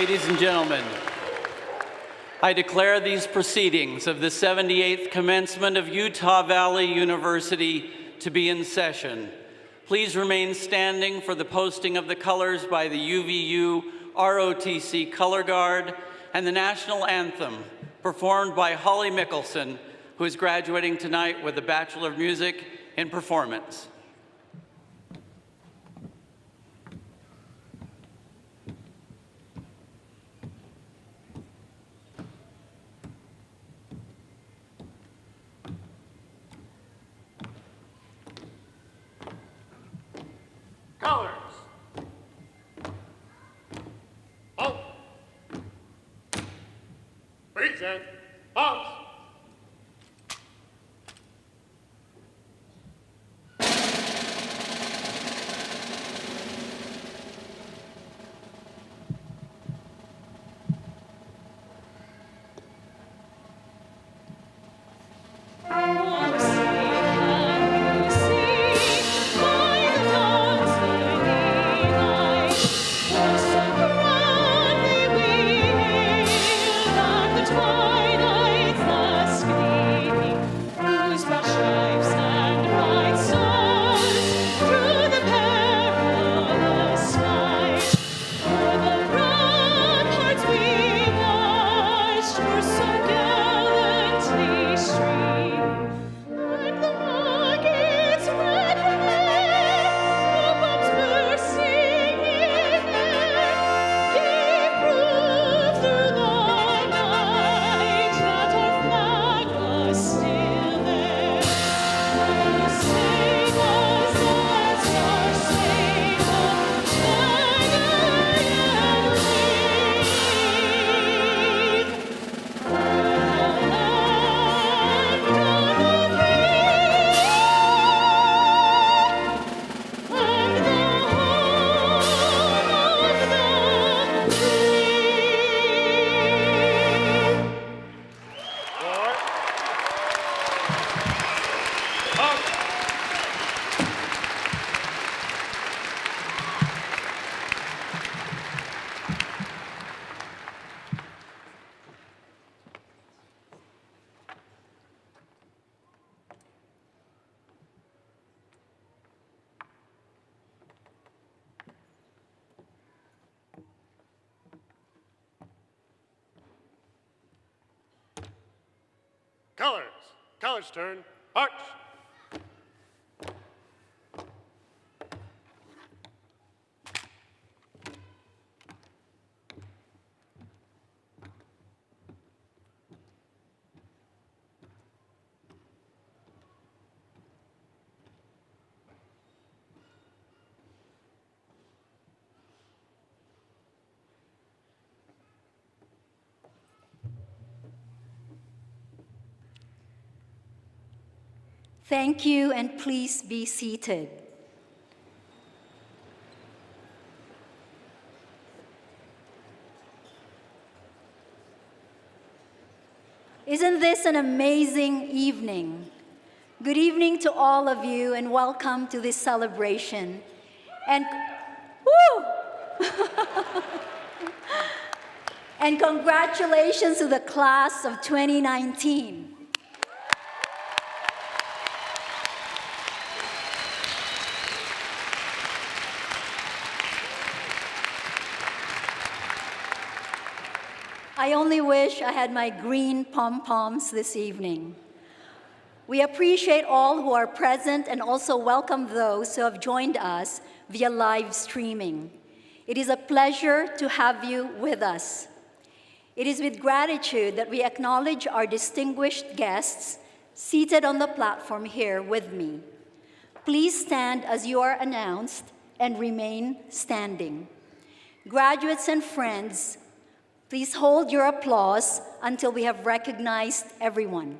Ladies and gentlemen, I declare these proceedings of the 78th commencement of Utah Valley University to be in session. Please remain standing for the posting of the colors by the UVU ROTC Color Guard and the national anthem performed by Holly Mickelson, who is graduating tonight with a Bachelor of Music in Performance. Colors. Halt. Present. Pause. Colors. Colors turn. March. Thank you, and please be seated. Isn't this an amazing evening? Good evening to all of you, and welcome to this celebration. And woo! And congratulations to the class of 2019. I only wish I had my green pom-poms this evening. We appreciate all who are present and also welcome those who have joined us via live streaming. It is a pleasure to have you with us. It is with gratitude that we acknowledge our distinguished guests seated on the platform here with me. Please stand as you are announced and remain standing. Graduates and friends, please hold your applause until we have recognized everyone.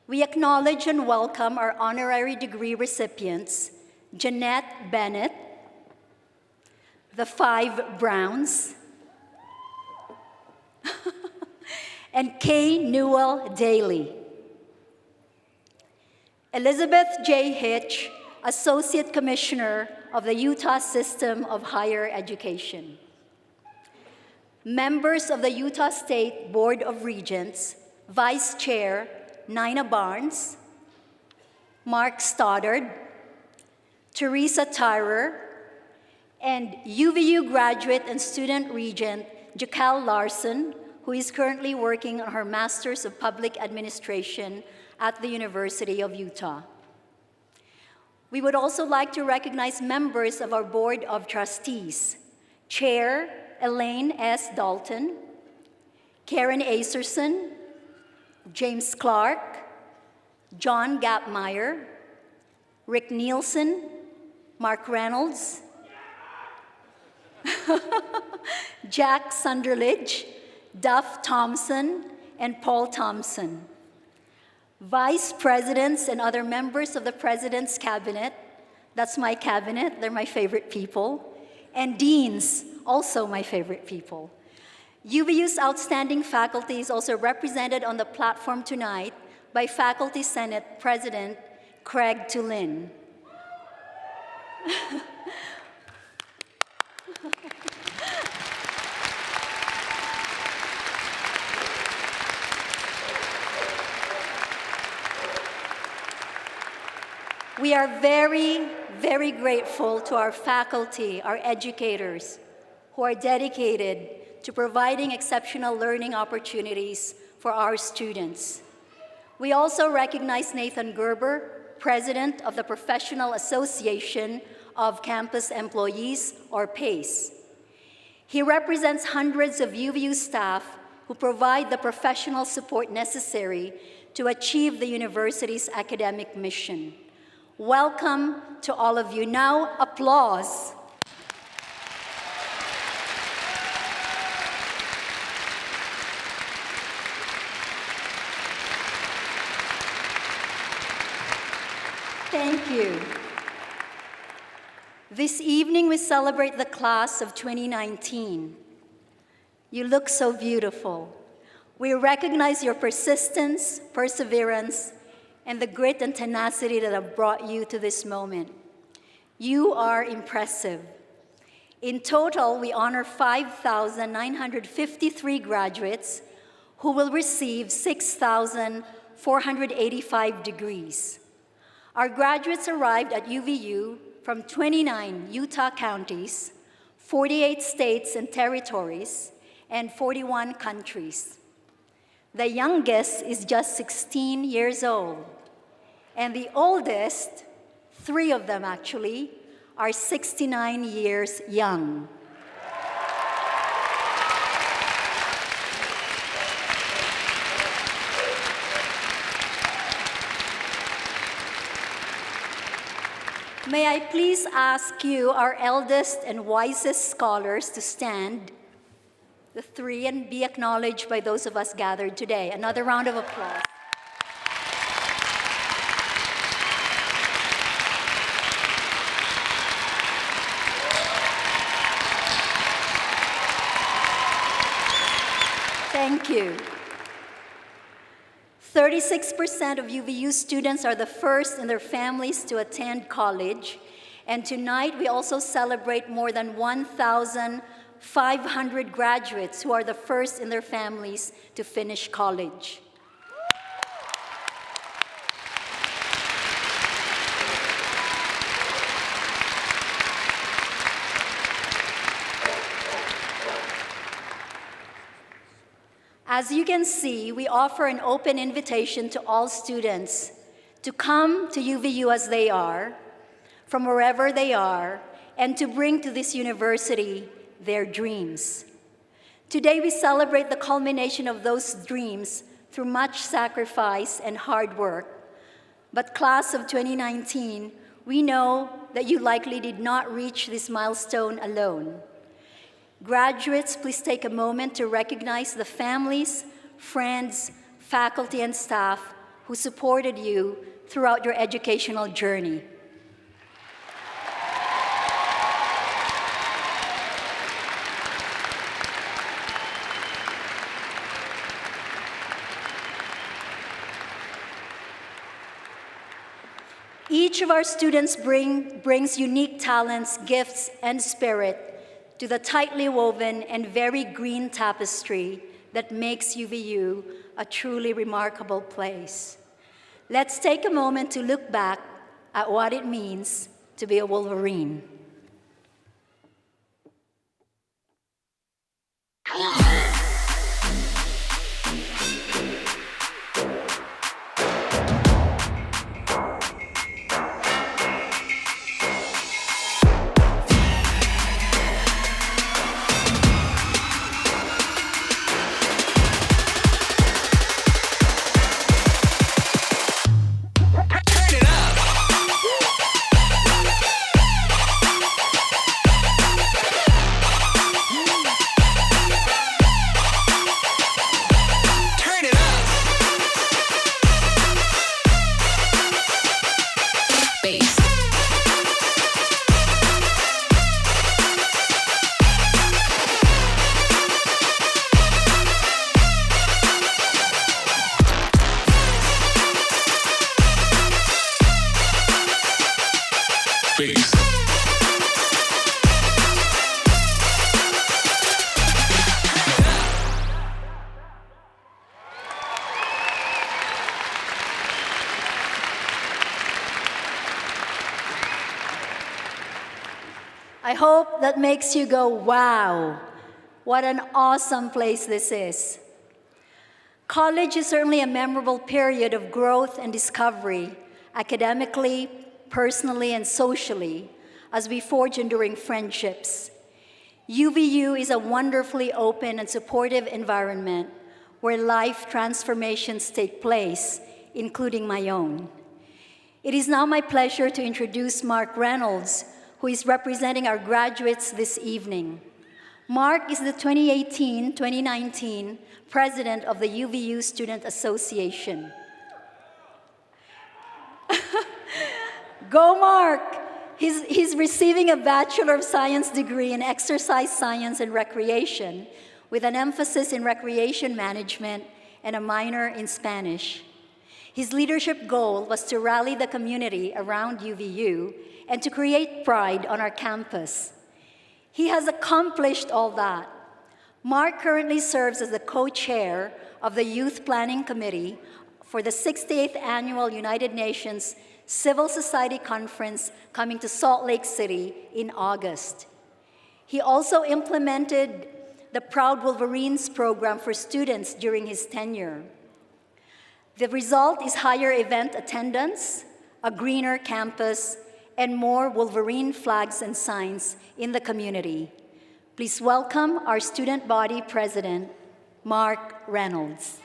We acknowledge and welcome our honorary degree recipients, Jeanette Bennett, the 5 Browns, and Kay Newell Daly. Elizabeth J. Hitch, Associate Commissioner of the Utah System of Higher Education. Members of the Utah State Board of Regents, Vice Chair Nina Barnes, Mark Stoddard, Teresa Tyrer, and UVU graduate and student regent Jaquel Larson, who is currently working on her Master's of Public Administration at the University of Utah. We would also like to recognize members of our Board of Trustees, Chair Elaine S. Dalton, Karen Acerson, James Clark, John Gapmeyer, Rick Nielsen, Mark Reynolds, Jack Sunderledge, Duff Thompson, and Paul Thompson. Vice presidents and other members of the President's Cabinet, that's my cabinet, they're my favorite people, and deans, also my favorite people. UVU's outstanding faculty is also represented on the platform tonight by Faculty Senate President Craig Tulin. We are very, very grateful to our faculty, our educators, who are dedicated to providing exceptional learning opportunities for our students. We also recognize Nathan Gerber, President of the Professional Association of Campus Employees, or PACE. He represents hundreds of UVU staff who provide the professional support necessary to achieve the university's academic mission. Welcome to all of you. Now, applause. Thank you. This evening, we celebrate the class of 2019. You look so beautiful. We recognize your persistence, perseverance, and the grit and tenacity that have brought you to this moment. You are impressive. In total, we honor 5,953 graduates who will receive 6,485 degrees. Our graduates arrived at UVU from 29 Utah counties, 48 states and territories, and 41 countries. The youngest is just 16 years old, and the oldest, 3 of them actually, are 69 years young. May I please ask you, our eldest and wisest scholars, to stand, the 3, and be acknowledged by those of us gathered today. Another round of applause. 36% of UVU students are the first in their families to attend college, and tonight we also celebrate more than 1,500 graduates who are the first in their families to finish college. As you can see, we offer an open invitation to all students to come to UVU as they are, from wherever they are, and to bring to this university their dreams. Today, we celebrate the culmination of those dreams through much sacrifice and hard work. But class of 2019, we know that you likely did not reach this milestone alone. Graduates, please take a moment to recognize the families, friends, faculty, and staff who supported you throughout your educational journey. Each of our students brings unique talents, gifts, and spirit to the tightly woven and very green tapestry that makes UVU a truly remarkable place. Let's take a moment to look back at what it means to be a Wolverine. I hope that makes you go, wow, what an awesome place this is. College is certainly a memorable period of growth and discovery, academically, personally, and socially, as we forge enduring friendships. UVU is a wonderfully open and supportive environment where life transformations take place, including my own. It is now my pleasure to introduce Mark Reynolds, who is representing our graduates this evening. Mark is the 2018-2019 president of the UVU Student Association. Go, Mark! He's receiving a Bachelor of Science degree in Exercise Science and Recreation with an emphasis in recreation management and a minor in Spanish. His leadership goal was to rally the community around UVU and to create pride on our campus. He has accomplished all that. Mark currently serves as the co-chair of the Youth Planning Committee for the 68th Annual United Nations Civil Society Conference coming to Salt Lake City in August. He also implemented the Proud Wolverines program for students during his tenure. The result is higher event attendance, a greener campus, and more Wolverine flags and signs in the community. Please welcome our student body president, Mark Reynolds.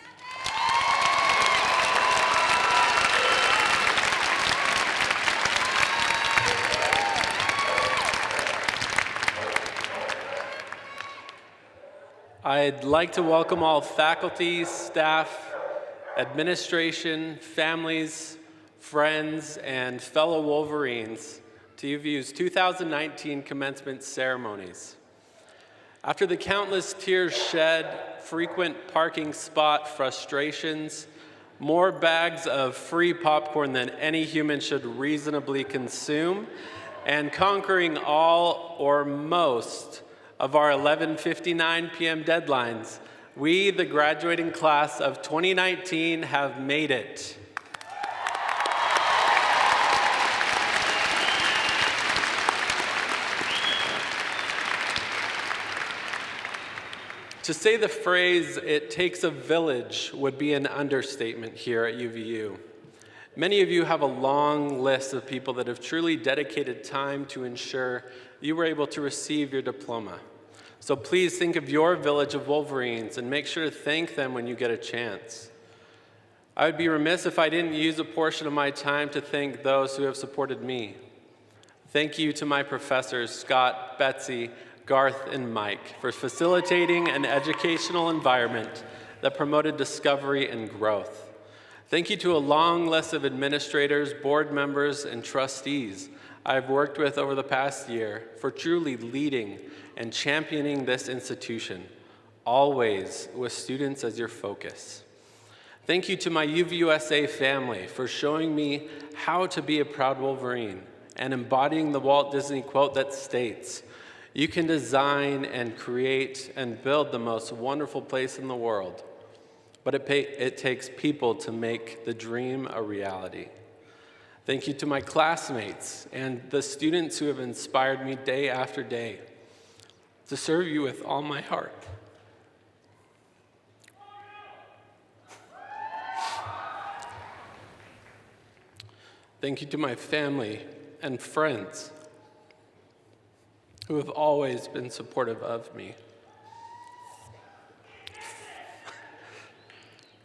I'd like to welcome all faculty, staff, administration, families, friends, and fellow Wolverines to UVU's 2019 commencement ceremonies. After the countless tears shed, frequent parking spot frustrations, more bags of free popcorn than any human should reasonably consume, and conquering all or most of our 11:59 p.m. deadlines, we, the graduating class of 2019, have made it. To say the phrase, "it takes a village," would be an understatement here at UVU. Many of you have a long list of people that have truly dedicated time to ensure you were able to receive your diploma. So please think of your village of Wolverines and make sure to thank them when you get a chance. I would be remiss if I didn't use a portion of my time to thank those who have supported me. Thank you to my professors, Scott, Betsy, Garth, and Mike, for facilitating an educational environment that promoted discovery and growth. Thank you to a long list of administrators, board members, and trustees I've worked with over the past year for truly leading and championing this institution, always with students as your focus. Thank you to my UVUSA family for showing me how to be a proud Wolverine and embodying the Walt Disney quote that states, "You can design and create and build the most wonderful place in the world, but it takes people to make the dream a reality." Thank you to my classmates and the students who have inspired me day after day to serve you with all my heart. Thank you to my family and friends who have always been supportive of me.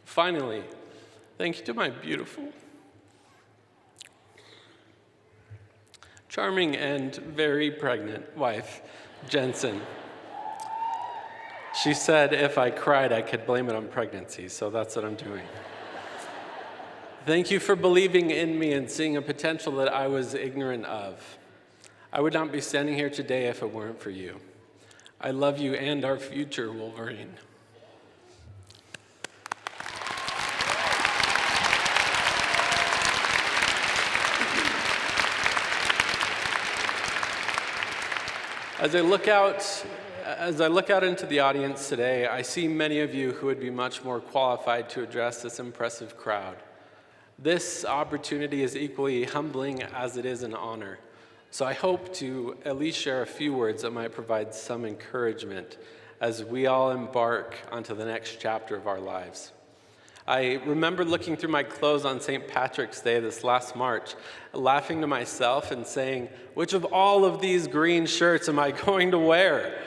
Finally, thank you to my beautiful, charming, and very pregnant wife, Jensen. She said if I cried, I could blame it on pregnancy, so that's what I'm doing. Thank you for believing in me and seeing a potential that I was ignorant of. I would not be standing here today if it weren't for you. I love you and our future, Wolverine. As I look out into the audience today, I see many of you who would be much more qualified to address this impressive crowd. This opportunity is equally humbling as it is an honor. So I hope to at least share a few words that might provide some encouragement as we all embark onto the next chapter of our lives. I remember looking through my clothes on St. Patrick's Day this last March, laughing to myself and saying, which of all of these green shirts am I going to wear?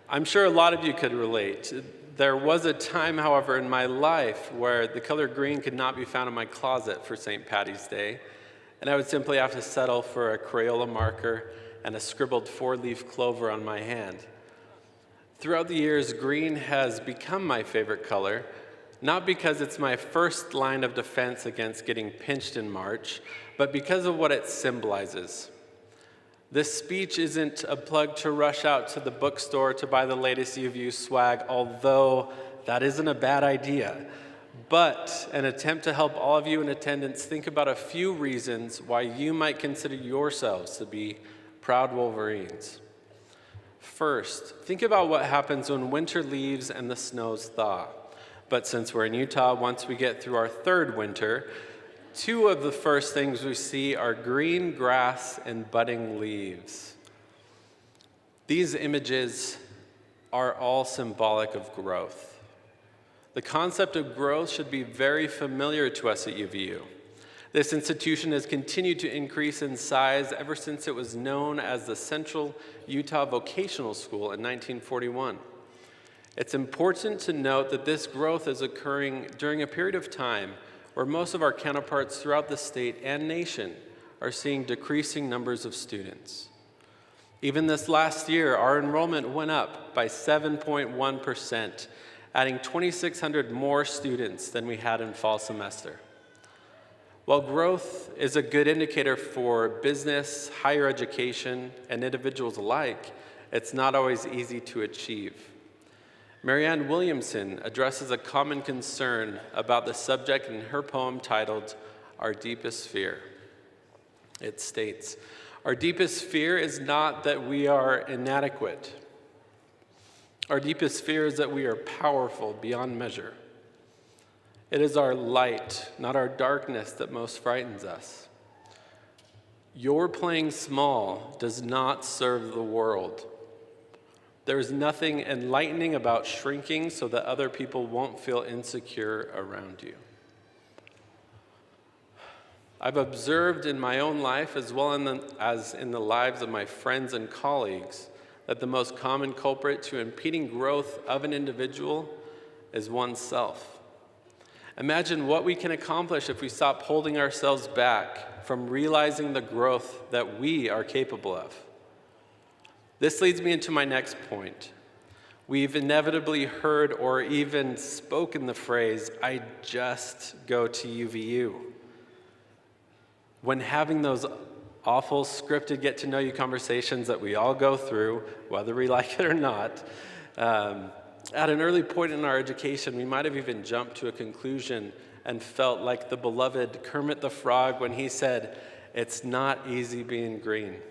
I'm sure a lot of you could relate. There was a time, however, in my life where the color green could not be found in my closet for St. Patty's Day, and I would simply have to settle for a Crayola marker and a scribbled 4-leaf clover on my hand. Throughout the years, green has become my favorite color, not because it's my first line of defense against getting pinched in March, but because of what it symbolizes. This speech isn't a plug to rush out to the bookstore to buy the latest UVU swag, although that isn't a bad idea, but an attempt to help all of you in attendance think about a few reasons why you might consider yourselves to be proud Wolverines. First, think about what happens when winter leaves and the snows thaw. But since we're in Utah, once we get through our third winter, two of the first things we see are green grass and budding leaves. These images are all symbolic of growth. The concept of growth should be very familiar to us at UVU. This institution has continued to increase in size ever since it was known as the Central Utah Vocational School in 1941. It's important to note that this growth is occurring during a period of time where most of our counterparts throughout the state and nation are seeing decreasing numbers of students. Even this last year, our enrollment went up by 7.1%, adding 2,600 more students than we had in fall semester. While growth is a good indicator for business, higher education, and individuals alike, it's not always easy to achieve. Marianne Williamson addresses a common concern about the subject in her poem titled, Our Deepest Fear. It states, "Our deepest fear is not that we are inadequate. Our deepest fear is that we are powerful beyond measure. It is our light, not our darkness, that most frightens us. Your playing small does not serve the world. There is nothing enlightening about shrinking so that other people won't feel insecure around you." I've observed in my own life, as well as in the lives of my friends and colleagues, that the most common culprit to impeding growth of an individual is oneself. Imagine what we can accomplish if we stop holding ourselves back from realizing the growth that we are capable of. This leads me into my next point. We've inevitably heard or even spoken the phrase, "I just go to UVU." When having those awful scripted get-to-know-you conversations that we all go through, whether we like it or not, at an early point in our education, we might have even jumped to a conclusion and felt like the beloved Kermit the Frog when he said, "It's not easy being green."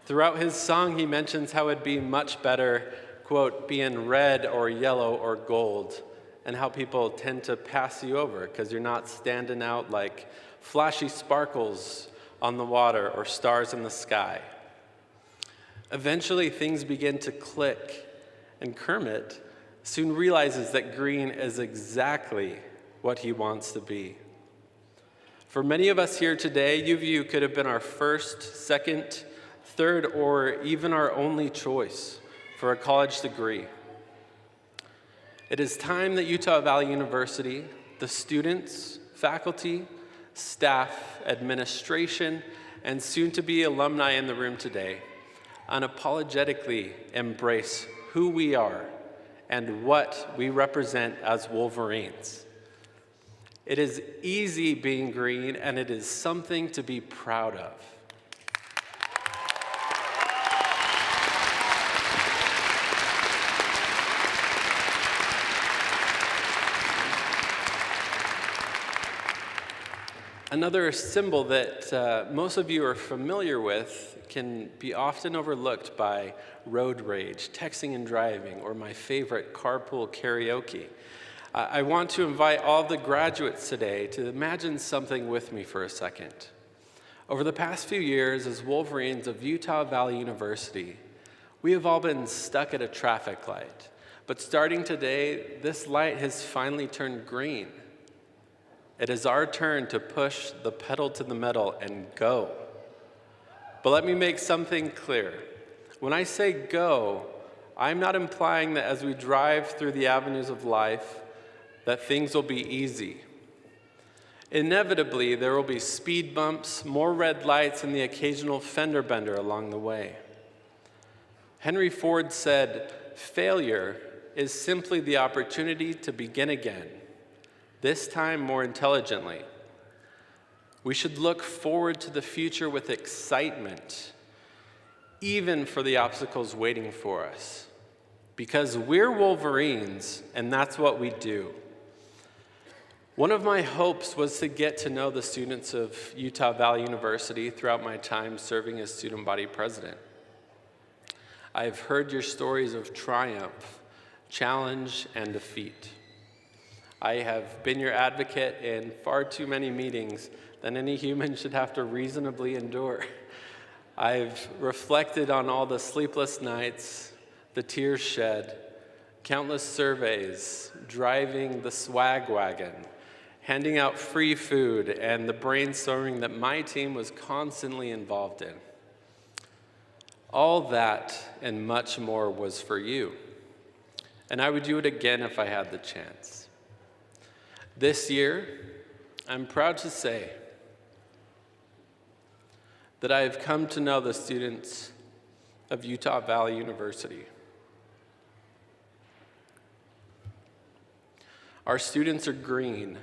Throughout his song, he mentions how it'd be much better, quote, being red or yellow or gold, and how people tend to pass you over because you're not standing out like flashy sparkles on the water or stars in the sky. Eventually, things begin to click, and Kermit soon realizes that green is exactly what he wants to be. For many of us here today, UVU could have been our first, second, third, or even our only choice for a college degree. It is time that Utah Valley University, the students, faculty, staff, administration, and soon-to-be alumni in the room today unapologetically embrace who we are and what we represent as Wolverines. It is easy being green, and it is something to be proud of. Another symbol that most of you are familiar with can be often overlooked by road rage, texting and driving, or my favorite, carpool karaoke. I want to invite all of the graduates today to imagine something with me for a second. Over the past few years, as Wolverines of Utah Valley University, we have all been stuck at a traffic light. But starting today, this light has finally turned green. It is our turn to push the pedal to the metal and go. But let me make something clear. When I say go, I'm not implying that as we drive through the avenues of life, that things will be easy. Inevitably, there will be speed bumps, more red lights, and the occasional fender bender along the way. Henry Ford said, "Failure is simply the opportunity to begin again, this time more intelligently." We should look forward to the future with excitement, even for the obstacles waiting for us, because we're Wolverines, and that's what we do. One of my hopes was to get to know the students of Utah Valley University throughout my time serving as student body president. I've heard your stories of triumph, challenge, and defeat. I have been your advocate in far too many meetings than any human should have to reasonably endure. I've reflected on all the sleepless nights, the tears shed, countless surveys, driving the swag wagon, handing out free food, and the brainstorming that my team was constantly involved in. All that and much more was for you, and I would do it again if I had the chance. This year, I'm proud to say that I have come to know the students of Utah Valley University. Our students are green.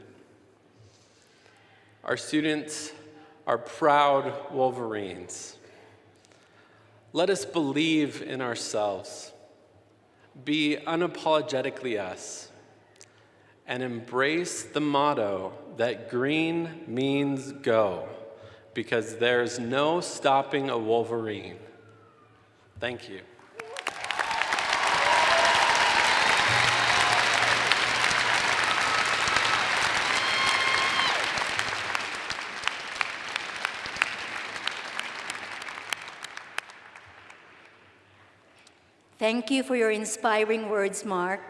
Our students are proud Wolverines. Let us believe in ourselves, Be unapologetically us and embrace the motto that green means go, because there's no stopping a Wolverine. Thank you. Thank you for your inspiring words, Mark,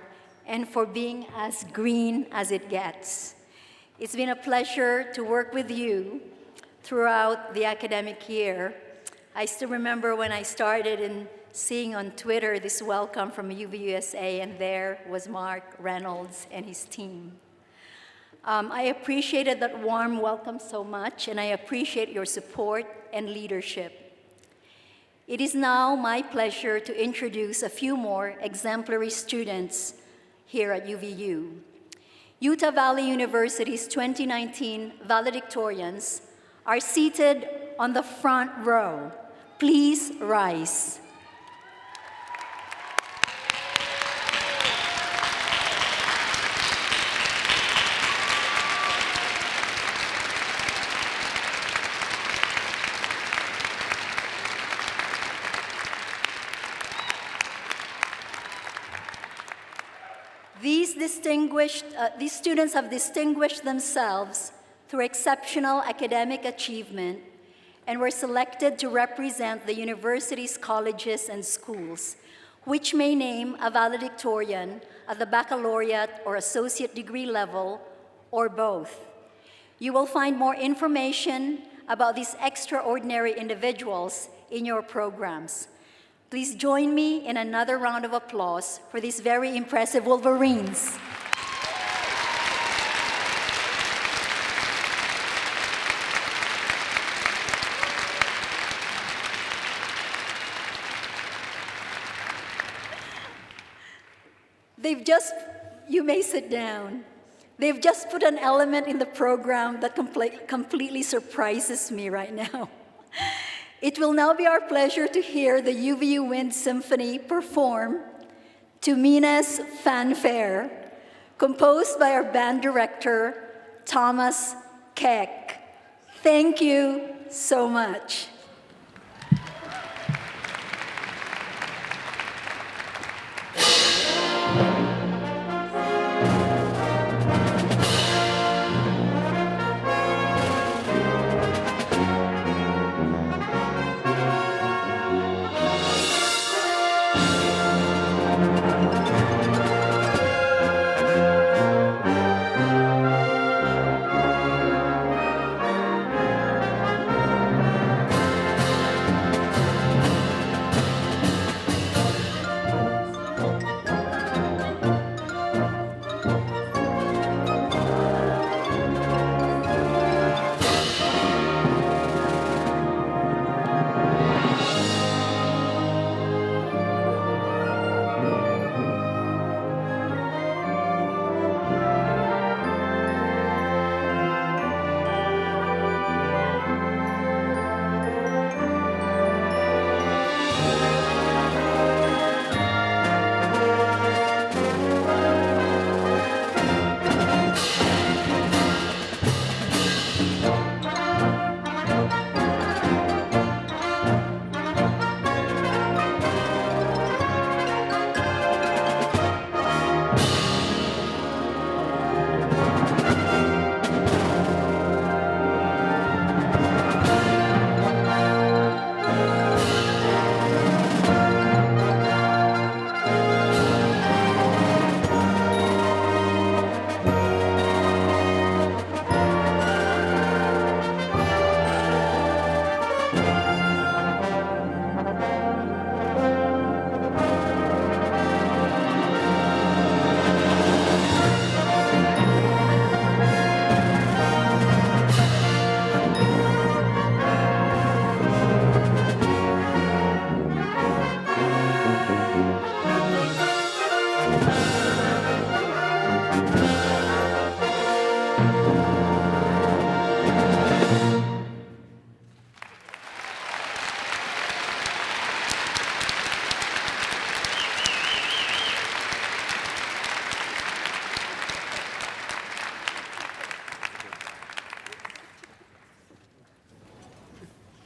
and for being as green as it gets. It's been a pleasure to work with you throughout the academic year. I still remember when I started and seeing on Twitter this welcome from UVUSA, and there was Mark Reynolds and his team. I appreciated that warm welcome so much, and I appreciate your support and leadership. It is now my pleasure to introduce a few more exemplary students here at UVU. Utah Valley University's 2019 valedictorians are seated on the front row. Please rise. These students have distinguished themselves through exceptional academic achievement and were selected to represent the university's colleges and schools, which may name a valedictorian at the baccalaureate or associate degree level, or both. You will find more information about these extraordinary individuals in your programs. Please join me in another round of applause for these very impressive Wolverines. You may sit down. They've just put an element in the program that completely surprises me right now. It will now be our pleasure to hear the UVU Wind Symphony perform "To Mina's Fanfare," composed by our band director, Thomas Keck. Thank you so much.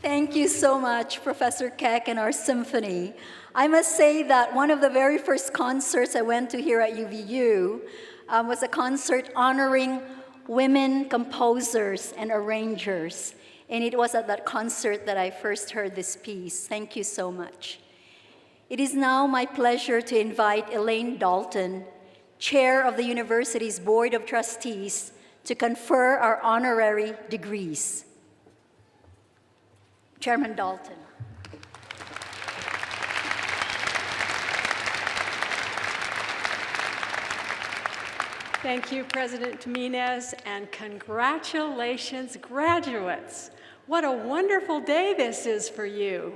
Thank you so much, Professor Keck and our symphony. I must say that one of the very first concerts I went to here at UVU was a concert honoring women composers and arrangers. And it was at that concert that I first heard this piece. Thank you so much. It is now my pleasure to invite Elaine Dalton, Chair of the University's Board of Trustees, to confer our honorary degrees. Chairman Dalton. Thank you, President Jimenez, and congratulations, graduates. What a wonderful day this is for you.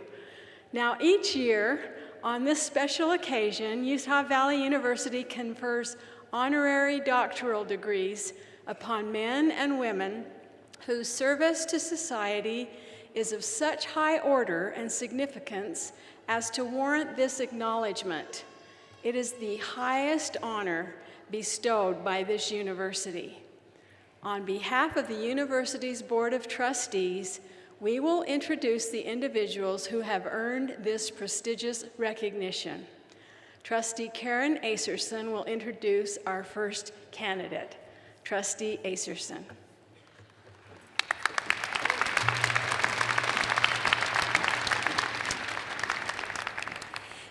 Now, each year, on this special occasion, Utah Valley University confers honorary doctoral degrees upon men and women whose service to society is of such high order and significance as to warrant this acknowledgement. It is the highest honor bestowed by this university. On behalf of the university's Board of Trustees, we will introduce the individuals who have earned this prestigious recognition. Trustee Karen Acerson will introduce our first candidate. Trustee Acerson.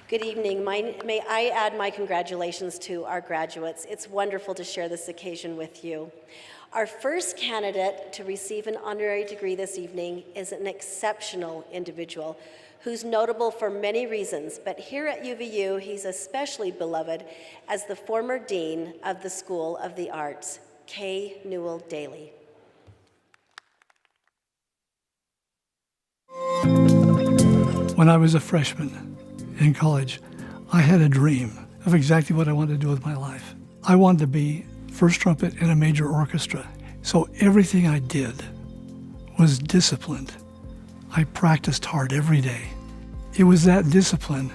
Good evening. May I add my congratulations to our graduates. It's wonderful to share this occasion with you. Our first candidate to receive an honorary degree this evening is an exceptional individual who's notable for many reasons, but here at UVU, he's especially beloved as the former dean of the School of the Arts, K. Newell Daly. When I was a freshman in college, I had a dream of exactly what I wanted to do with my life. I wanted to be first trumpet in a major orchestra. So everything I did was disciplined. I practiced hard every day. It was that discipline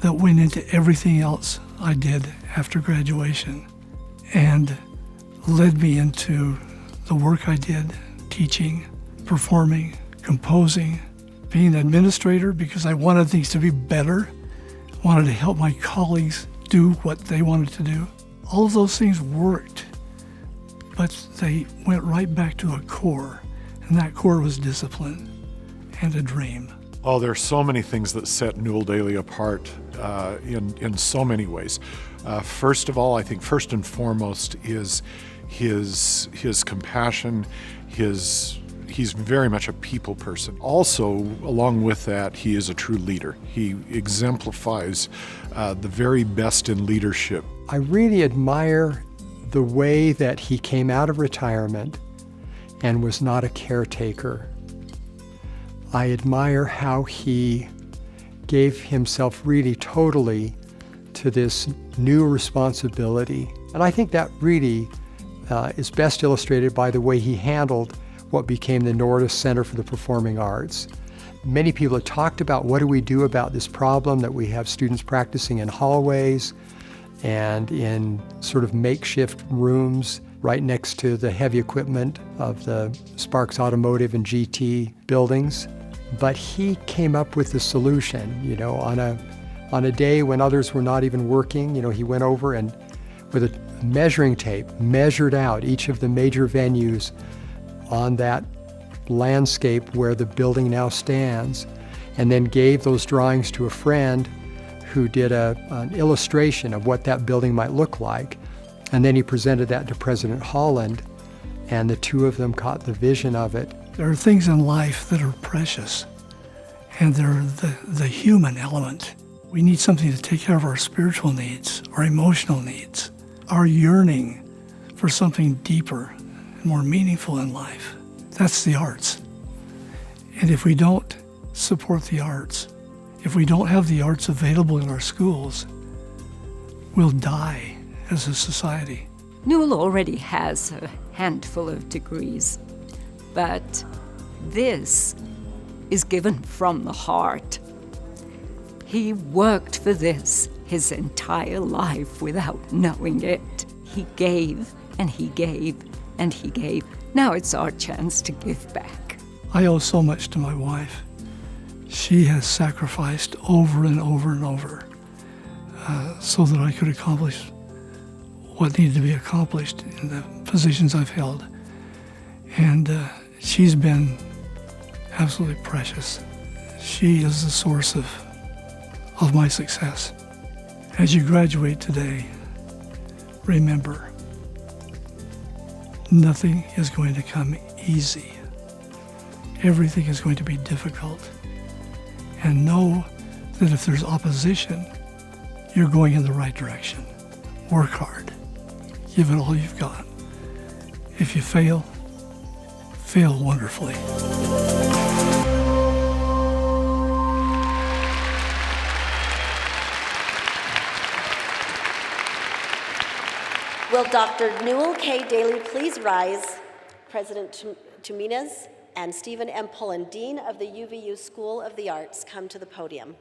that went into everything else I did after graduation and led me into the work I did, teaching, performing, composing, being an administrator because I wanted things to be better, wanted to help my colleagues do what they wanted to do. All of those things worked, but they went right back to a core, and that core was discipline and a dream. Oh, there are so many things that set Newell Daly apart in so many ways. First of all, I think first and foremost is his compassion, he's very much a people person. Also, along with that, he is a true leader. He exemplifies the very best in leadership. I really admire the way that he came out of retirement and was not a caretaker. I admire how he gave himself really totally to this new responsibility. And I think that really is best illustrated by the way he handled what became the Nordis Center for the Performing Arts. Many people have talked about what do we do about this problem that we have students practicing in hallways and in sort of makeshift rooms right next to the heavy equipment of the Sparks Automotive and GT buildings. But he came up with the solution, you know, on a day when others were not even working. You know, he went over and with a measuring tape measured out each of the major venues on that landscape where the building now stands, and then gave those drawings to a friend who did an illustration of what that building might look like. And then he presented that to President Holland, and the two of them caught the vision of it. There are things in life that are precious, and they're the human element. We need something to take care of our spiritual needs, our emotional needs, our yearning for something deeper and more meaningful in life. That's the arts. And if we don't support the arts, if we don't have the arts available in our schools, we'll die as a society. Newell already has a handful of degrees, but this is given from the heart. He worked for this his entire life without knowing it. He gave and he gave and he gave. Now it's our chance to give back. I owe so much to my wife. She has sacrificed over and over and over so that I could accomplish what needed to be accomplished in the positions I've held. And she's been absolutely precious. She is the source of my success. As you graduate today, remember, nothing is going to come easy. Everything is going to be difficult. And know that if there's opposition, you're going in the right direction. Work hard. Give it all you've got. If you fail, fail wonderfully. Will Dr. Newell K. Daly please rise? President Jimenez and Stephen M. Pullen, Dean of the UVU School of the Arts, come to the podium.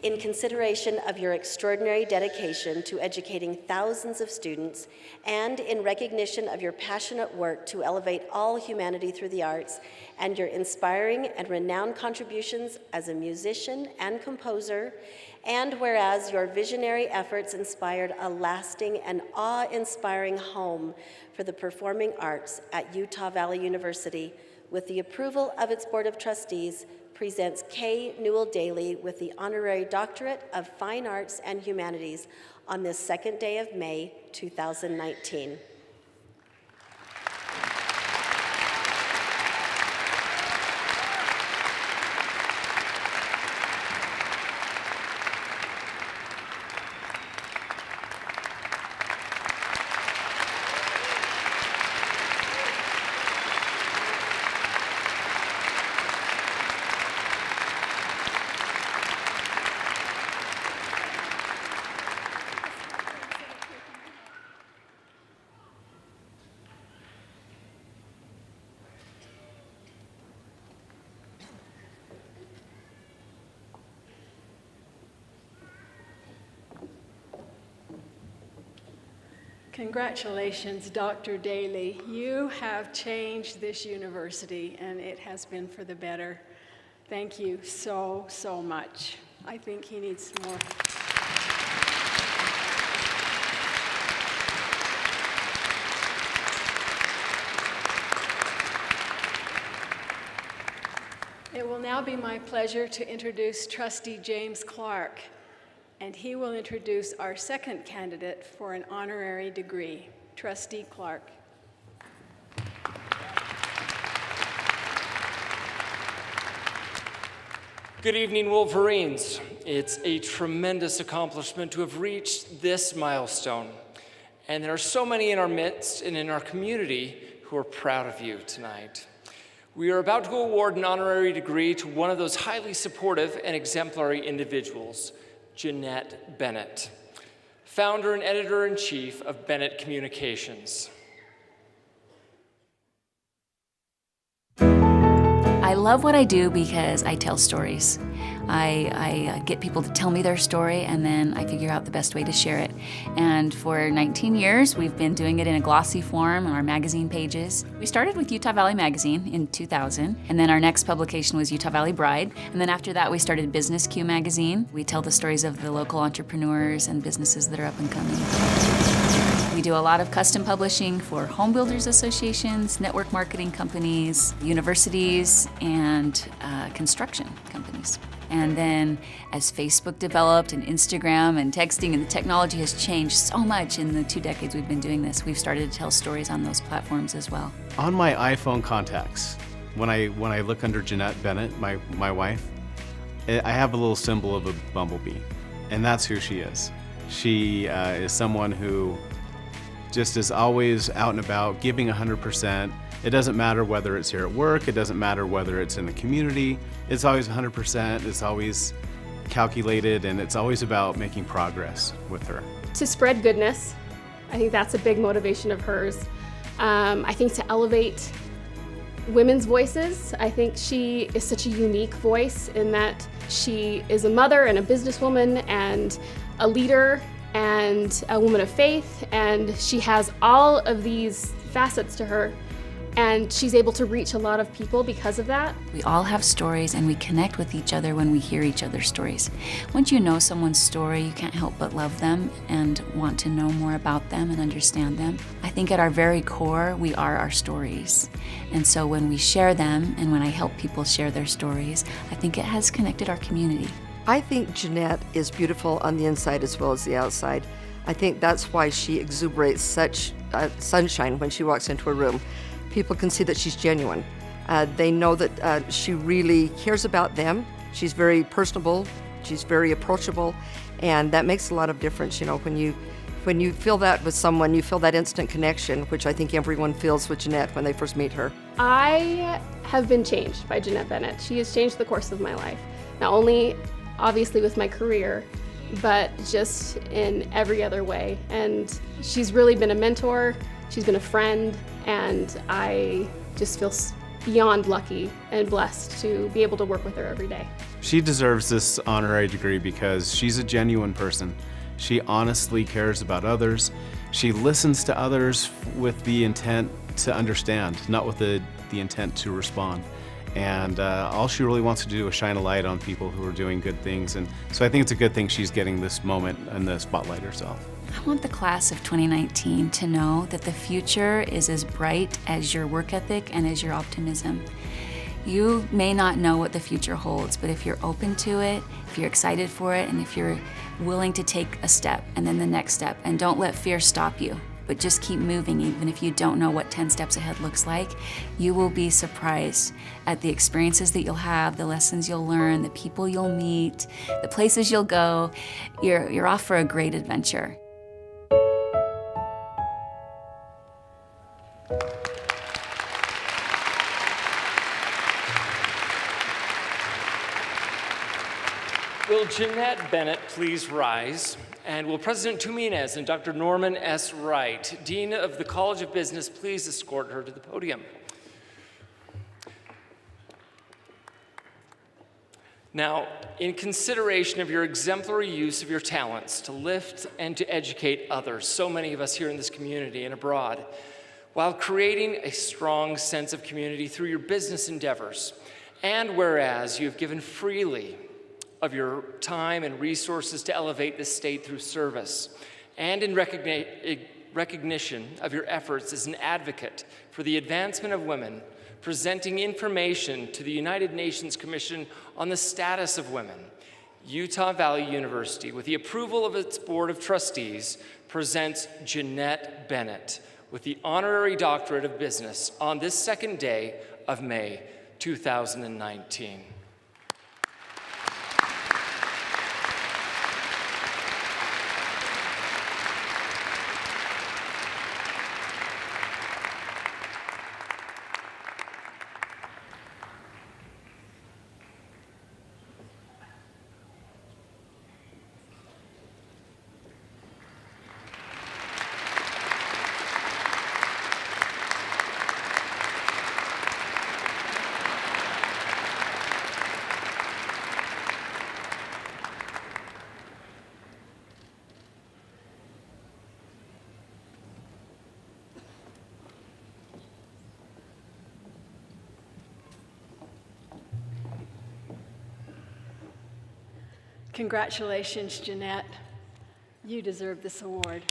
In consideration of your extraordinary dedication to educating thousands of students and in recognition of your passionate work to elevate all humanity through the arts and your inspiring and renowned contributions as a musician and composer, and whereas your visionary efforts inspired a lasting and awe-inspiring home for the performing arts at Utah Valley University, with the approval of its Board of Trustees, presents K. Newell Daly with the Honorary Doctorate of Fine Arts and Humanities on this second day of May, 2019. Congratulations, Dr. Daly. You have changed this university, and it has been for the better. Thank you so, so much. I think he needs more. It will now be my pleasure to introduce Trustee James Clark, and he will introduce our second candidate for an honorary degree. Trustee Clark. Good evening, Wolverines. It's a tremendous accomplishment to have reached this milestone. And there are so many in our midst and in our community who are proud of you tonight. We are about to award an honorary degree to one of those highly supportive and exemplary individuals, Jeanette Bennett, founder and editor-in-chief of Bennett Communications. I love what I do because I tell stories. I get people to tell me their story, and then I figure out the best way to share it. And for 19 years, we've been doing it in a glossy form on our magazine pages. We started with Utah Valley Magazine in 2000, and then our next publication was Utah Valley Bride. And then after that, we started Business Q magazine. We tell the stories of the local entrepreneurs and businesses that are up and coming. We do a lot of custom publishing for home builders associations, network marketing companies, universities, and construction companies. And then as Facebook developed and Instagram and texting and the technology has changed so much in the 2 decades we've been doing this, we've started to tell stories on those platforms as well. On my iPhone contacts, when I look under Jeanette Bennett, my wife, I have a little symbol of a bumblebee, and that's who she is. She is someone who just is always out and about, giving 100%. It doesn't matter whether it's here at work, it doesn't matter whether it's in the community, it's always 100%, it's always calculated, and it's always about making progress with her. To spread goodness, I think that's a big motivation of hers. I think to elevate women's voices, I think she is such a unique voice in that she is a mother and a businesswoman and a leader and a woman of faith, and she has all of these facets to her, and she's able to reach a lot of people because of that. We all have stories, and we connect with each other when we hear each other's stories. Once you know someone's story, you can't help but love them and want to know more about them and understand them. I think at our very core, we are our stories. And so when we share them, and when I help people share their stories, I think it has connected our community. I think Jeanette is beautiful on the inside as well as the outside. I think that's why she exuberates such sunshine when she walks into a room. People can see that she's genuine. They know that she really cares about them. She's very personable, she's very approachable, and that makes a lot of difference. You know, when you feel that with someone, you feel that instant connection, which I think everyone feels with Jeanette when they first meet her. I have been changed by Jeanette Bennett. She has changed the course of my life. Not only obviously with my career, but just in every other way. And she's really been a mentor, she's been a friend, and I just feel beyond lucky and blessed to be able to work with her every day. She deserves this honorary degree because she's a genuine person. She honestly cares about others. She listens to others with the intent to understand, not with the intent to respond. And all she really wants to do is shine a light on people who are doing good things. And so I think it's a good thing she's getting this moment and the spotlight herself. I want the class of 2019 to know that the future is as bright as your work ethic and as your optimism. You may not know what the future holds, but if you're open to it, if you're excited for it, and if you're willing to take a step and then the next step, and don't let fear stop you, but just keep moving even if you don't know what 10 steps ahead looks like, you will be surprised at the experiences that you'll have, the lessons you'll learn, the people you'll meet, the places you'll go. You're off for a great adventure. Will Jeanette Bennett please rise? And will President Tumines and Dr. Norman S. Wright, Dean of the College of Business, please escort her to the podium. Now, in consideration of your exemplary use of your talents to lift and to educate others, so many of us here in this community and abroad, while creating a strong sense of community through your business endeavors, and whereas you have given freely of your time and resources to elevate this state through service, and in recognition of your efforts as an advocate for the advancement of women, presenting information to the United Nations Commission on the Status of Women, Utah Valley University, with the approval of its Board of Trustees, presents Jeanette Bennett with the Honorary Doctorate of Business on this second day of May 2019. Congratulations, Jeanette. You deserve this award.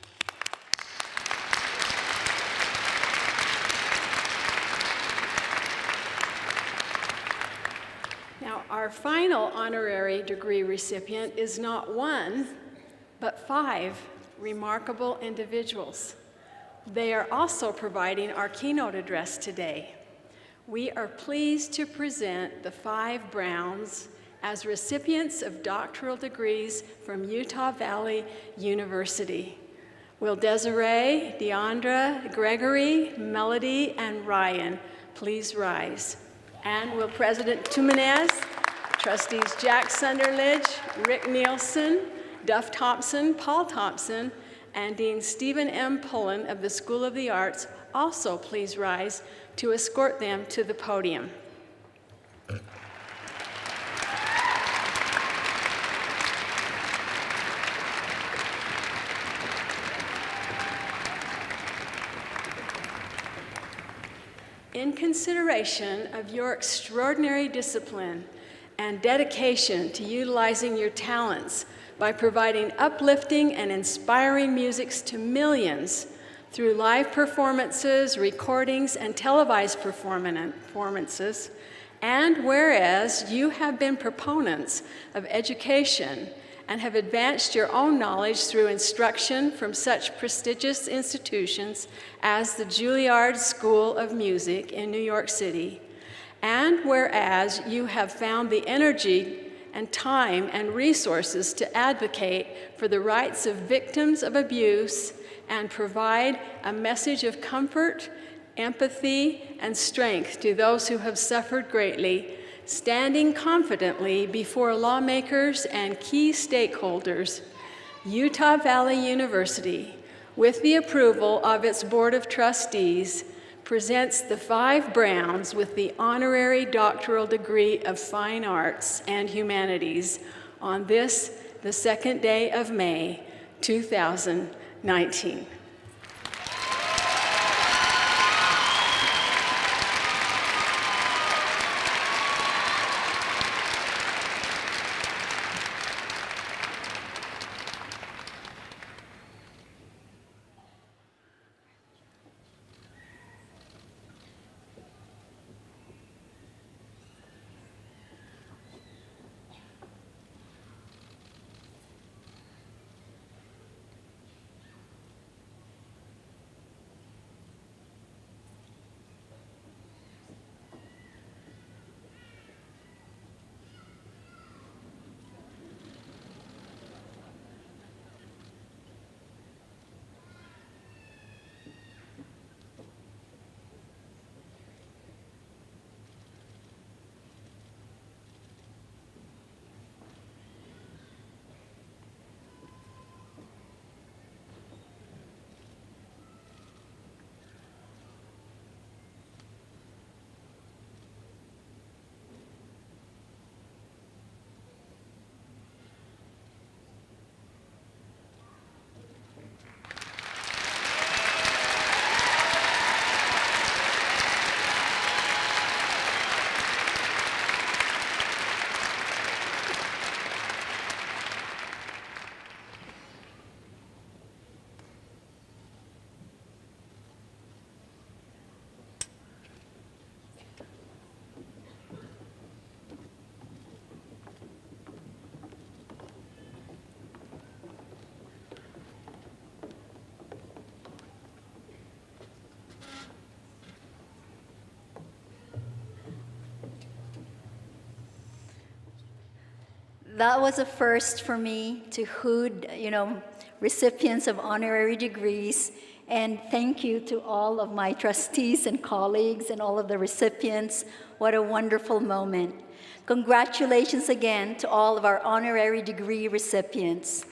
Now, our final honorary degree recipient is not one, but 5 remarkable individuals. They are also providing our keynote address today. We are pleased to present the 5 Browns as recipients of doctoral degrees from Utah Valley University. Will Desiree, Deandra, Gregory, Melody, and Ryan please rise? And will President Tumines, Trustees Jack Sunderledge, Rick Nielsen, Duff Thompson, Paul Thompson, and Dean Stephen M. Pullen of the School of the Arts also please rise to escort them to the podium. in consideration of your extraordinary discipline and dedication to utilizing your talents by providing uplifting and inspiring musics to millions through live performances, recordings, and televised performances, and whereas you have been proponents of education and have advanced your own knowledge through instruction from such prestigious institutions as the Juilliard School of Music in New York City, and whereas you have found the energy and time and resources to advocate for the rights of victims of abuse and provide a message of comfort, empathy, and strength to those who have suffered greatly, standing confidently before lawmakers and key stakeholders, Utah Valley University, with the approval of its Board of Trustees, presents the 5 Browns with the Honorary Doctoral Degree of Fine Arts and Humanities on this, the 2nd day of May, 2019. That was a first for me to hood, recipients of honorary degrees. And thank you to all of my trustees and colleagues and all of the recipients. What a wonderful moment. Congratulations again to all of our honorary degree recipients.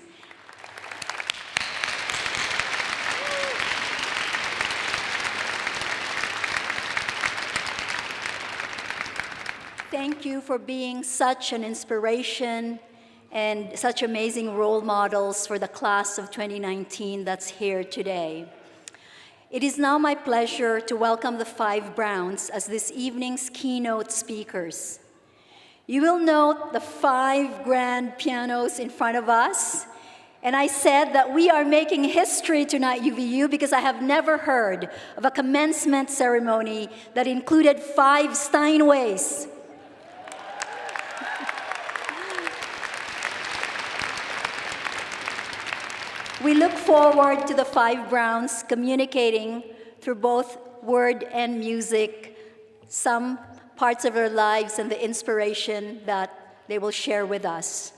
Thank you for being such an inspiration and such amazing role models for the class of 2019 that's here today. It is now my pleasure to welcome the 5 Browns as this evening's keynote speakers. You will note the 5 grand pianos in front of us. And I said that we are making history tonight, UVU, because I have never heard of a commencement ceremony that included 5 Steinways. We look forward to the 5 Browns communicating through both word and music some parts of their lives and the inspiration that they will share with us.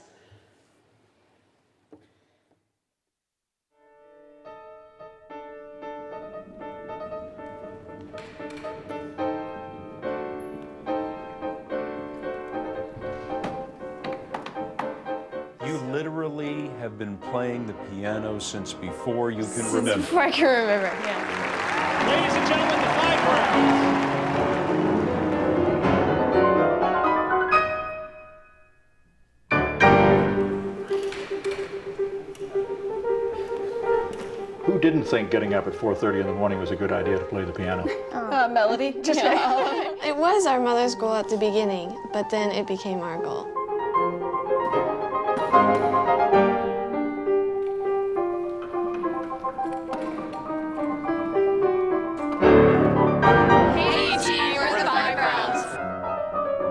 You literally have been playing the piano since before you can remember. Before I can remember, yeah. Ladies and gentlemen, the 5 Browns. Who didn't think getting up at 4:30 in the morning was a good idea to play the piano? Melody. It was our mother's goal at the beginning, but then it became our goal.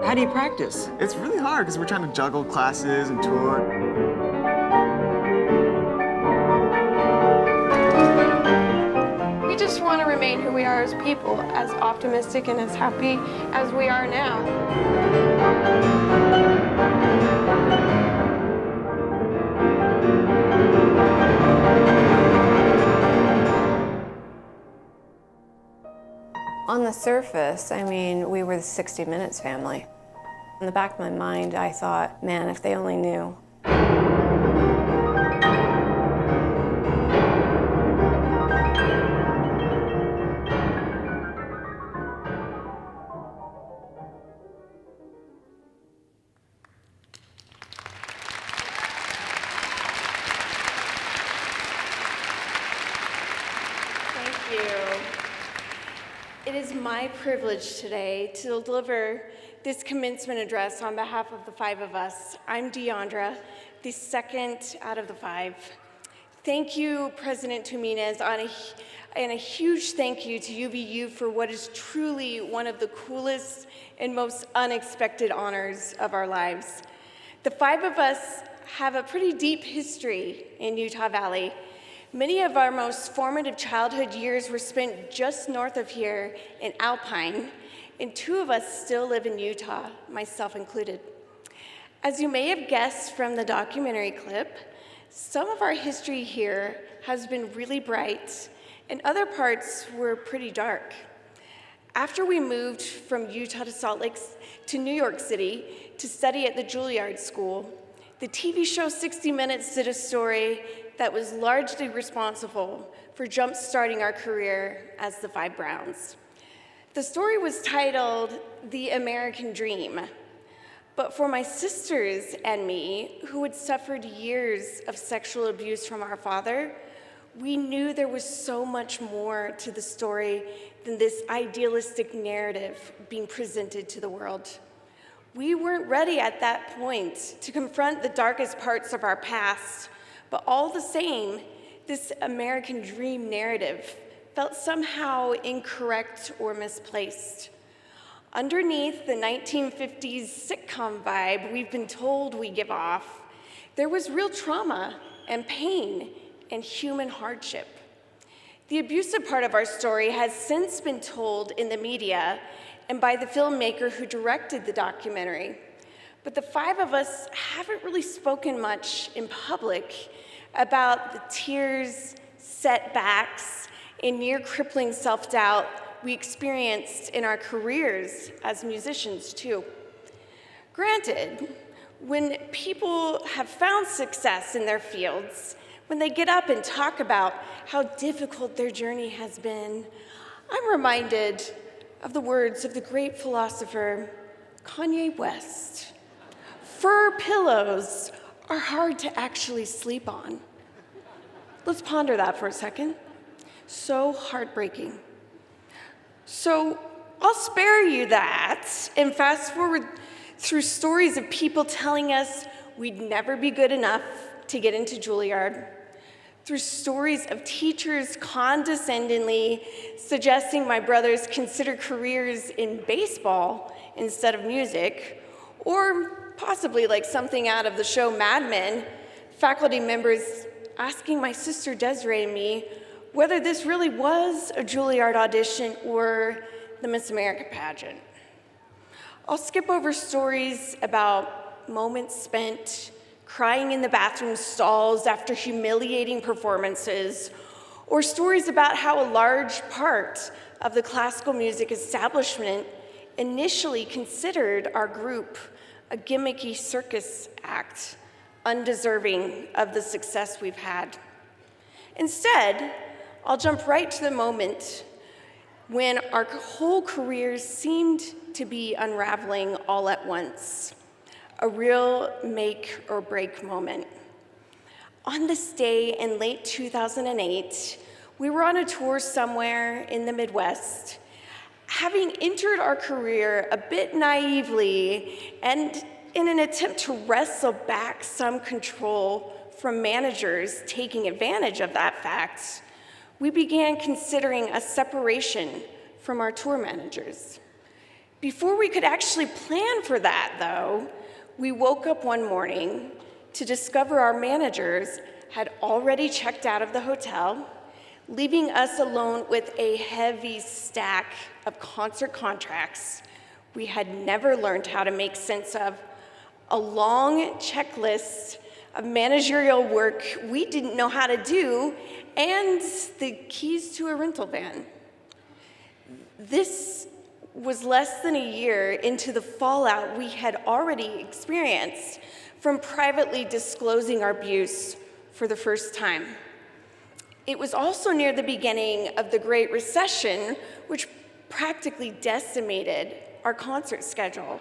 How do you practice? It's really hard because we're trying to juggle classes and tour. We just want to remain who we are as people, as optimistic and as happy as we are now. On the surface, I mean, we were the 60 Minutes family. In the back of my mind, I thought, man, if they only knew. Thank you. It is my privilege today to deliver this commencement address on behalf of the five of us. I'm Deandra, the second out of the five. Thank you, President Tumines, and a huge thank you to UVU for what is truly one of the coolest and most unexpected honors of our lives. The five of us have a pretty deep history in Utah Valley. Many of our most formative childhood years were spent just north of here in Alpine, and two of us still live in Utah, myself included. As you may have guessed from the documentary clip, some of our history here has been really bright, and other parts were pretty dark. After we moved from Utah to Salt Lake to New York City to study at the Juilliard School, the TV show 60 Minutes did a story that was largely responsible for jump-starting our career as the Five Browns. The story was titled The American Dream, but for my sisters and me, who had suffered years of sexual abuse from our father, we knew there was so much more to the story than this idealistic narrative being presented to the world. We weren't ready at that point to confront the darkest parts of our past, but all the same, this American dream narrative felt somehow incorrect or misplaced. Underneath the 1950s sitcom vibe we've been told we give off, there was real trauma and pain and human hardship. The abusive part of our story has since been told in the media and by the filmmaker who directed the documentary. But the five of us haven't really spoken much in public about the tears, setbacks, and near crippling self-doubt we experienced in our careers as musicians too. Granted, when people have found success in their fields, when they get up and talk about how difficult their journey has been, I'm reminded of the words of the great philosopher Kanye West. Fur pillows are hard to actually sleep on. Let's ponder that for a second. So heartbreaking. So I'll spare you that and fast forward through stories of people telling us we'd never be good enough to get into Juilliard, through stories of teachers condescendingly suggesting my brothers consider careers in baseball instead of music, or possibly like something out of the show Mad Men, faculty members asking my sister Desiree and me whether this really was a Juilliard audition or the Miss America pageant. I'll skip over stories about moments spent crying in the bathroom stalls after humiliating performances, or stories about how a large part of the classical music establishment initially considered our group a gimmicky circus act, undeserving of the success we've had. Instead, I'll jump right to the moment when our whole careers seemed to be unraveling all at once, a real make or break moment. On this day in late 2008, we were on a tour somewhere in the Midwest, having entered our career a bit naively and in an attempt to wrestle back some control from managers taking advantage of that fact, we began considering a separation from our tour managers. Before we could actually plan for that, though, we woke up one morning to discover our managers had already checked out of the hotel, leaving us alone with a heavy stack of concert contracts we had never learned how to make sense of, a long checklist of managerial work we didn't know how to do, and the keys to a rental van. This was less than a year into the fallout we had already experienced from privately disclosing our abuse for the first time. It was also near the beginning of the Great Recession, which practically decimated our concert schedule,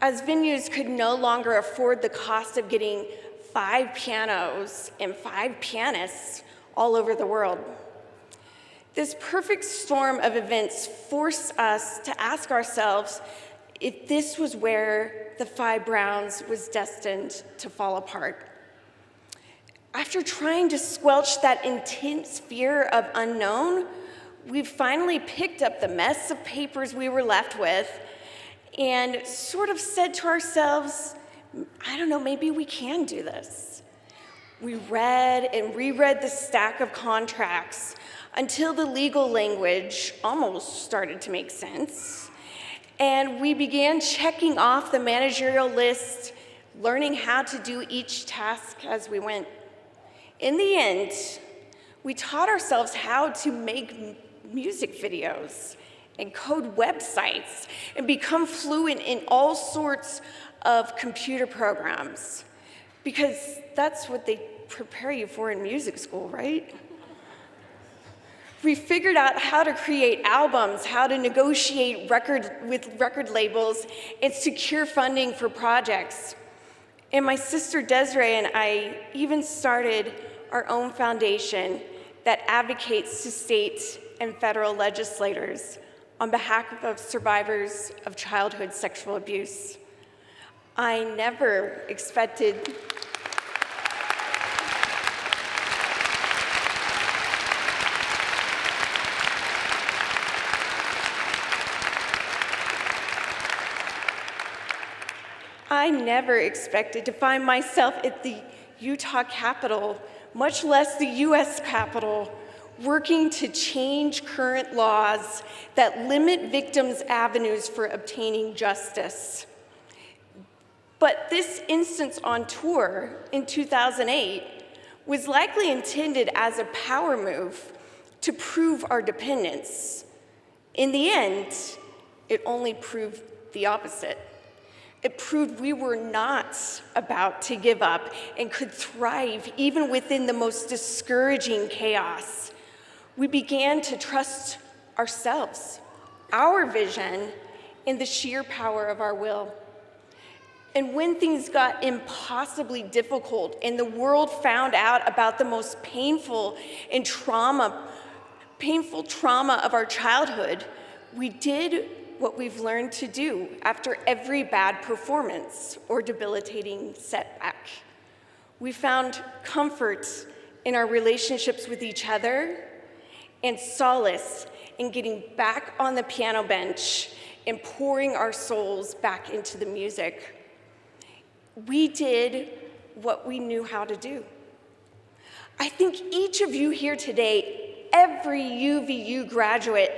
as venues could no longer afford the cost of getting 5 pianos and 5 pianists all over the world. This perfect storm of events forced us to ask ourselves if this was where the Phi Browns was destined to fall apart. After trying to squelch that intense fear of unknown, we finally picked up the mess of papers we were left with and sort of said to ourselves, I don't know, maybe we can do this. We read and reread the stack of contracts until the legal language almost started to make sense. And we began checking off the managerial list, learning how to do each task as we went. In the end, we taught ourselves how to make music videos and code websites and become fluent in all sorts of computer programs, because that's what they prepare you for in music school, right? We figured out how to create albums, how to negotiate with record labels, and secure funding for projects. And my sister Desiree and I even started our own foundation that advocates to state and federal legislators on behalf of survivors of childhood sexual abuse. I never expected to find myself at the Utah Capitol, much less the US Capitol, working to change current laws that limit victims' avenues for obtaining justice. But this instance on tour in 2008 was likely intended as a power move to prove our dependence. In the end, it only proved the opposite. It proved we were not about to give up and could thrive even within the most discouraging chaos. We began to trust ourselves, our vision, and the sheer power of our will. And when things got impossibly difficult and the world found out about the most painful trauma of our childhood, we did what we've learned to do after every bad performance or debilitating setback. We found comfort in our relationships with each other and solace in getting back on the piano bench and pouring our souls back into the music. We did what we knew how to do. I think each of you here today, every UVU graduate,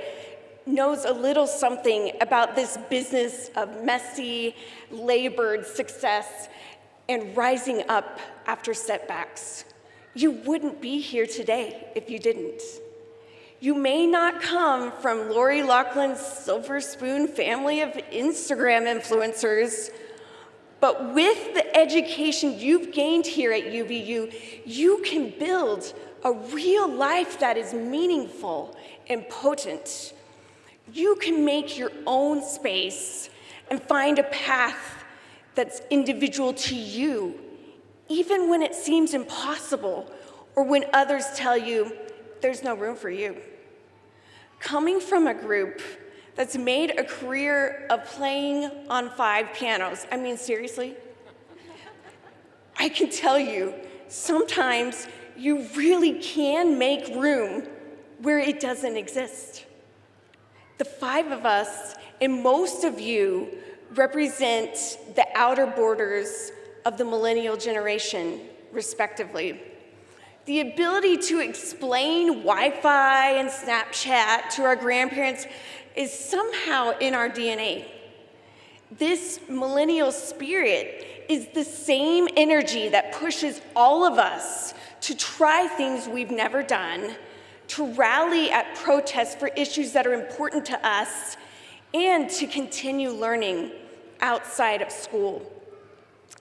knows a little something about this business of messy, labored success and rising up after setbacks. You wouldn't be here today if you didn't. You may not come from Lori Loughlin's Silver Spoon family of Instagram influencers, but with the education you've gained here at UVU, you can build a real life that is meaningful and potent. You can make your own space and find a path that's individual to you, even when it seems impossible or when others tell you there's no room for you. Coming from a group that's made a career of playing on 5 pianos, I mean, seriously, I can tell you, sometimes you really can make room where it doesn't exist. The 5 of us, and most of you, represent the outer borders of the millennial generation, respectively. The ability to explain Wi-Fi and Snapchat to our grandparents is somehow in our DNA. This millennial spirit is the same energy that pushes all of us to try things we've never done, to rally at protests for issues that are important to us, and to continue learning outside of school.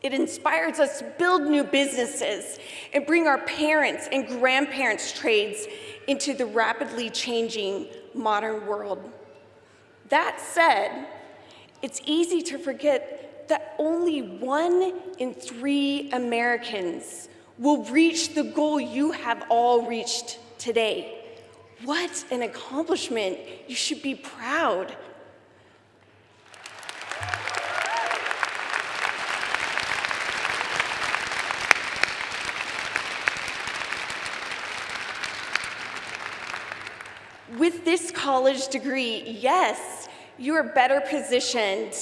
It inspires us to build new businesses and bring our parents' and grandparents' trades into the rapidly changing modern world. That said, it's easy to forget that only 1 in 3 Americans will reach the goal you have all reached today. What an accomplishment. You should be proud. With this college degree, yes, you are better positioned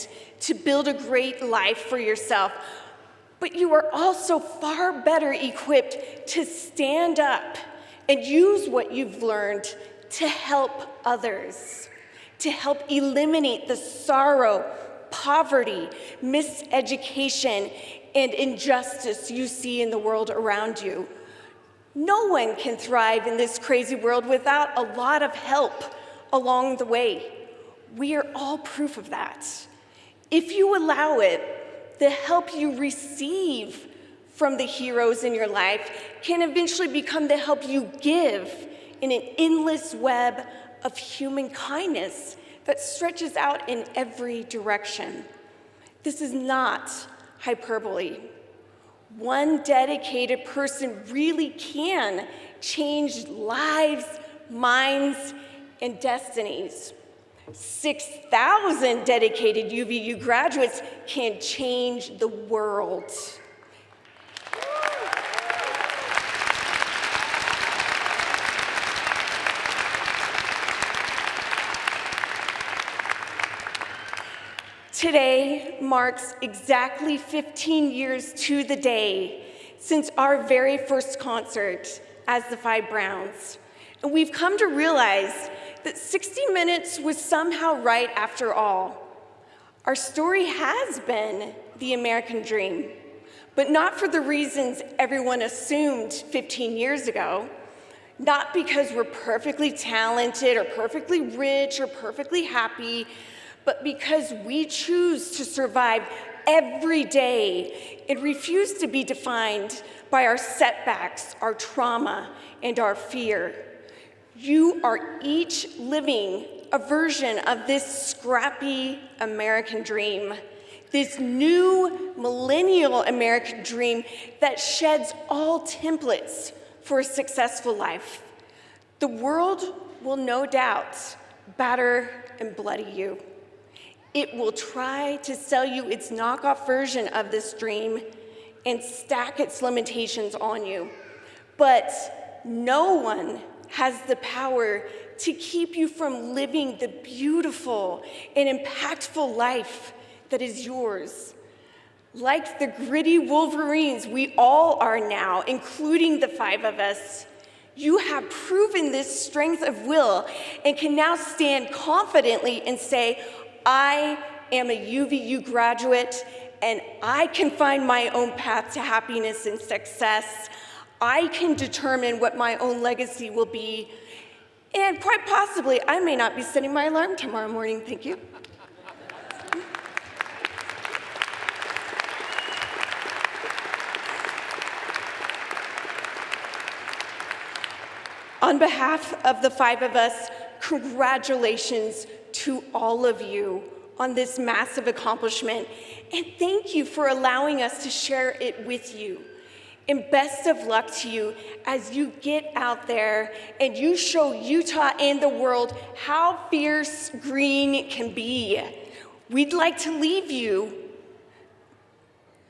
to build a great life for yourself, but you are also far better equipped to stand up and use what you've learned to help others, to help eliminate the sorrow, poverty, miseducation, and injustice you see in the world around you. No one can thrive in this crazy world without a lot of help along the way. We are all proof of that. If you allow it, the help you receive from the heroes in your life can eventually become the help you give in an endless web of human kindness that stretches out in every direction. This is not hyperbole. One dedicated person really can change lives, minds, and destinies. 6,000 dedicated UVU graduates can change the world. Today marks exactly 15 years to the day since our very first concert as the 5 Browns. And we've come to realize that 60 Minutes was somehow right after all. Our story has been the American dream, but not for the reasons everyone assumed 15 years ago. Not because we're perfectly talented or perfectly rich or perfectly happy, but because we choose to survive every day and refuse to be defined by our setbacks, our trauma, and our fear. You are each living a version of this scrappy American dream, this new millennial American dream that sheds all templates for a successful life. The world will no doubt batter and bloody you. It will try to sell you its knockoff version of this dream and stack its limitations on you. But no one has the power to keep you from living the beautiful and impactful life that is yours. Like the gritty Wolverines we all are now, including the 5 of us, you have proven this strength of will and can now stand confidently and say, I am a UVU graduate, and I can find my own path to happiness and success. I can determine what my own legacy will be, and quite possibly, I may not be setting my alarm tomorrow morning. Thank you. On behalf of the 5 of us, congratulations to all of you on this massive accomplishment, and thank you for allowing us to share it with you. And best of luck to you as you get out there and you show Utah and the world how fierce green can be. We'd like to leave you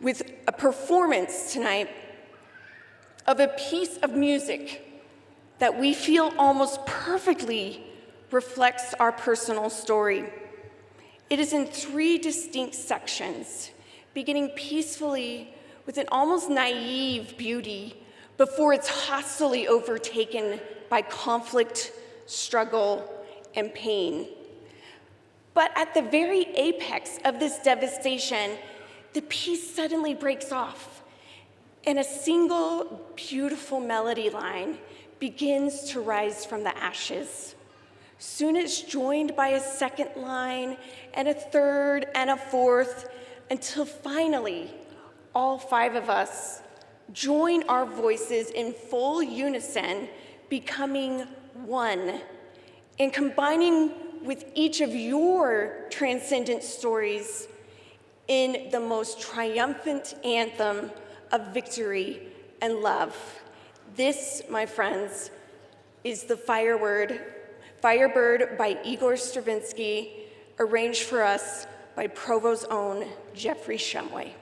with a performance tonight of a piece of music that we feel almost perfectly reflects our personal story. It is in 3 distinct sections, beginning peacefully with an almost naive beauty before it's hostily overtaken by conflict, struggle, and pain. But at the very apex of this devastation, the piece suddenly breaks off, and a single beautiful melody line begins to rise from the ashes. Soon it's joined by a second line, and a third, and a fourth, until finally, all 5 of us join our voices in full unison, becoming one, and combining with each of your transcendent stories in the most triumphant anthem of victory and love. This, my friends, is the Firebird by Igor Stravinsky, arranged for us by Provost's own Jeffrey Shumway.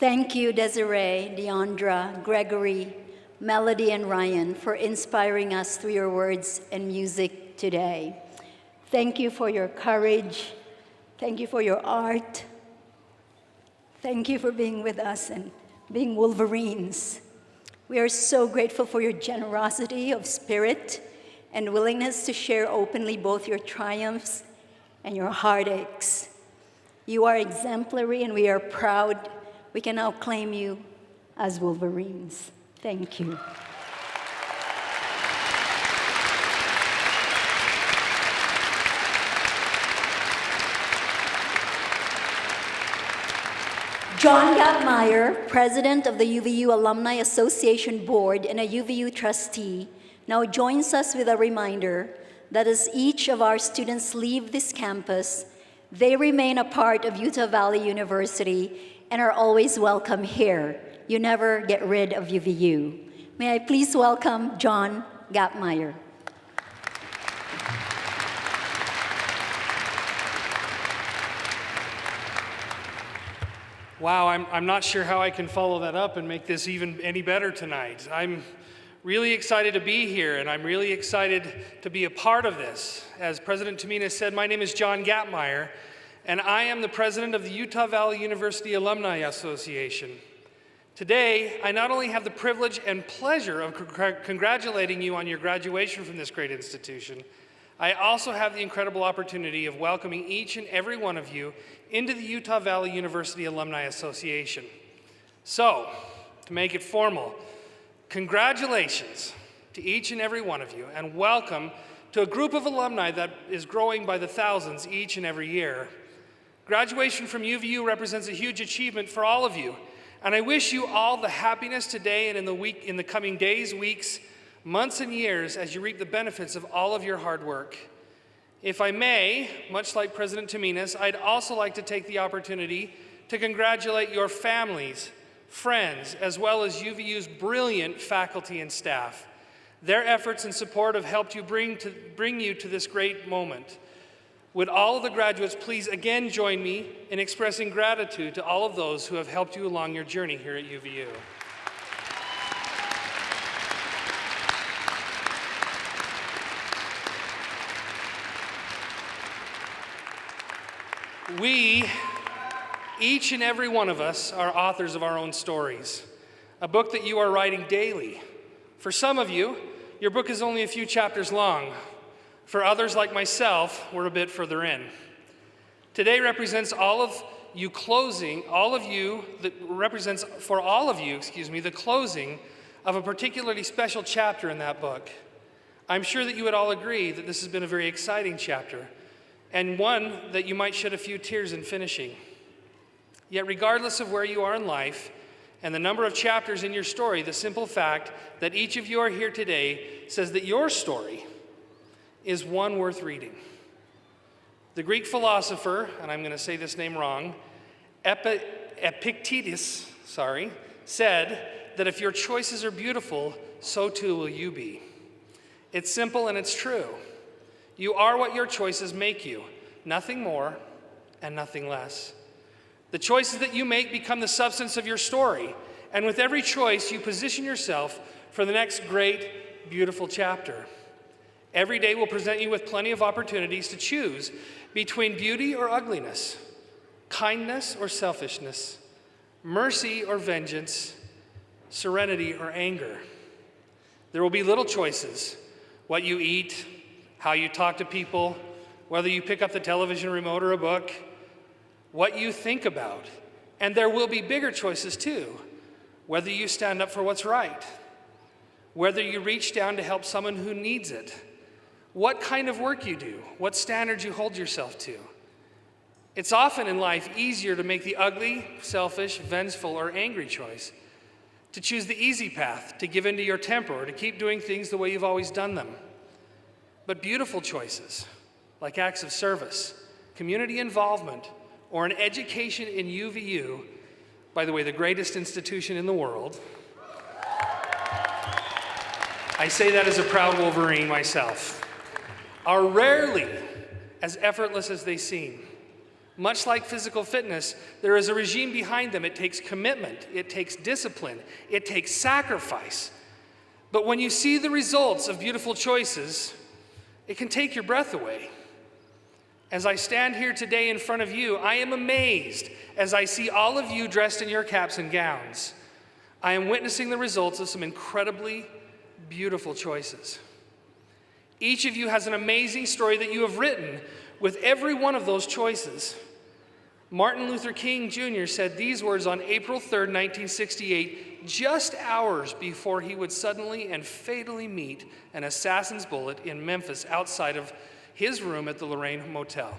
Thank you, Desiree, Deandra, Gregory, Melody, and Ryan, for inspiring us through your words and music today. Thank you for your courage. Thank you for your art. Thank you for being with us and being Wolverines. We are so grateful for your generosity of spirit and willingness to share openly both your triumphs and your heartaches. You are exemplary, and we are proud we can now claim you as Wolverines. Thank you. John Gattmeyer, president of the UVU Alumni Association Board and a UVU trustee, now joins us with a reminder that as each of our students leave this campus, they remain a part of Utah Valley University and are always welcome here. You never get rid of UVU. May I please welcome John Gattmeyer. Wow, I'm not sure how I can follow that up and make this even any better tonight. I'm really excited to be here, and I'm really excited to be a part of this. As President Tamina said, my name is John Gattmeyer, and I am the president of the Utah Valley University Alumni Association. Today, I not only have the privilege and pleasure of congratulating you on your graduation from this great institution, I also have the incredible opportunity of welcoming each and every one of you into the Utah Valley University Alumni Association. So, to make it formal, congratulations to each and every one of you, and welcome to a group of alumni that is growing by the thousands each and every year. Graduation from UVU represents a huge achievement for all of you, and I wish you all the happiness today and in the coming days, weeks, months, and years as you reap the benefits of all of your hard work. If I may, much like President Taminas, I'd also like to take the opportunity to congratulate your families, friends, as well as UVU's brilliant faculty and staff. Their efforts and support have helped you bring you to this great moment. Would all of the graduates please again join me in expressing gratitude to all of those who have helped you along your journey here at UVU. We, each and every one of us, are authors of our own stories, a book that you are writing daily. For some of you, your book is only a few chapters long. For others, like myself, we're a bit further in. Today represents for all of you, the closing of a particularly special chapter in that book. I'm sure that you would all agree that this has been a very exciting chapter, and one that you might shed a few tears in finishing. Yet regardless of where you are in life and the number of chapters in your story, the simple fact that each of you are here today says that your story is one worth reading. The Greek philosopher, and I'm going to say this name wrong, Epictetus, said that if your choices are beautiful, so too will you be. It's simple and it's true. You are what your choices make you, nothing more and nothing less. The choices that you make become the substance of your story, and with every choice, you position yourself for the next great, beautiful chapter. Every day will present you with plenty of opportunities to choose between beauty or ugliness, kindness or selfishness, mercy or vengeance, serenity or anger. There will be little choices: what you eat, how you talk to people, whether you pick up the television remote or a book, what you think about. And there will be bigger choices too: whether you stand up for what's right, whether you reach down to help someone who needs it, what kind of work you do, what standards you hold yourself to. It's often in life easier to make the ugly, selfish, vengeful, or angry choice, to choose the easy path, to give in to your temper, or to keep doing things the way you've always done them. But beautiful choices, like acts of service, community involvement, or an education in UVU, by the way, the greatest institution in the world. I say that as a proud Wolverine myself, are rarely as effortless as they seem. Much like physical fitness, there is a regime behind them. It takes commitment, it takes discipline, it takes sacrifice. But when you see the results of beautiful choices, it can take your breath away. As I stand here today in front of you, I am amazed as I see all of you dressed in your caps and gowns. I am witnessing the results of some incredibly beautiful choices. Each of you has an amazing story that you have written with every one of those choices. Martin Luther King Jr. said these words on April 3rd, 1968, just hours before he would suddenly and fatally meet an assassin's bullet in Memphis outside of his room at the Lorraine Motel.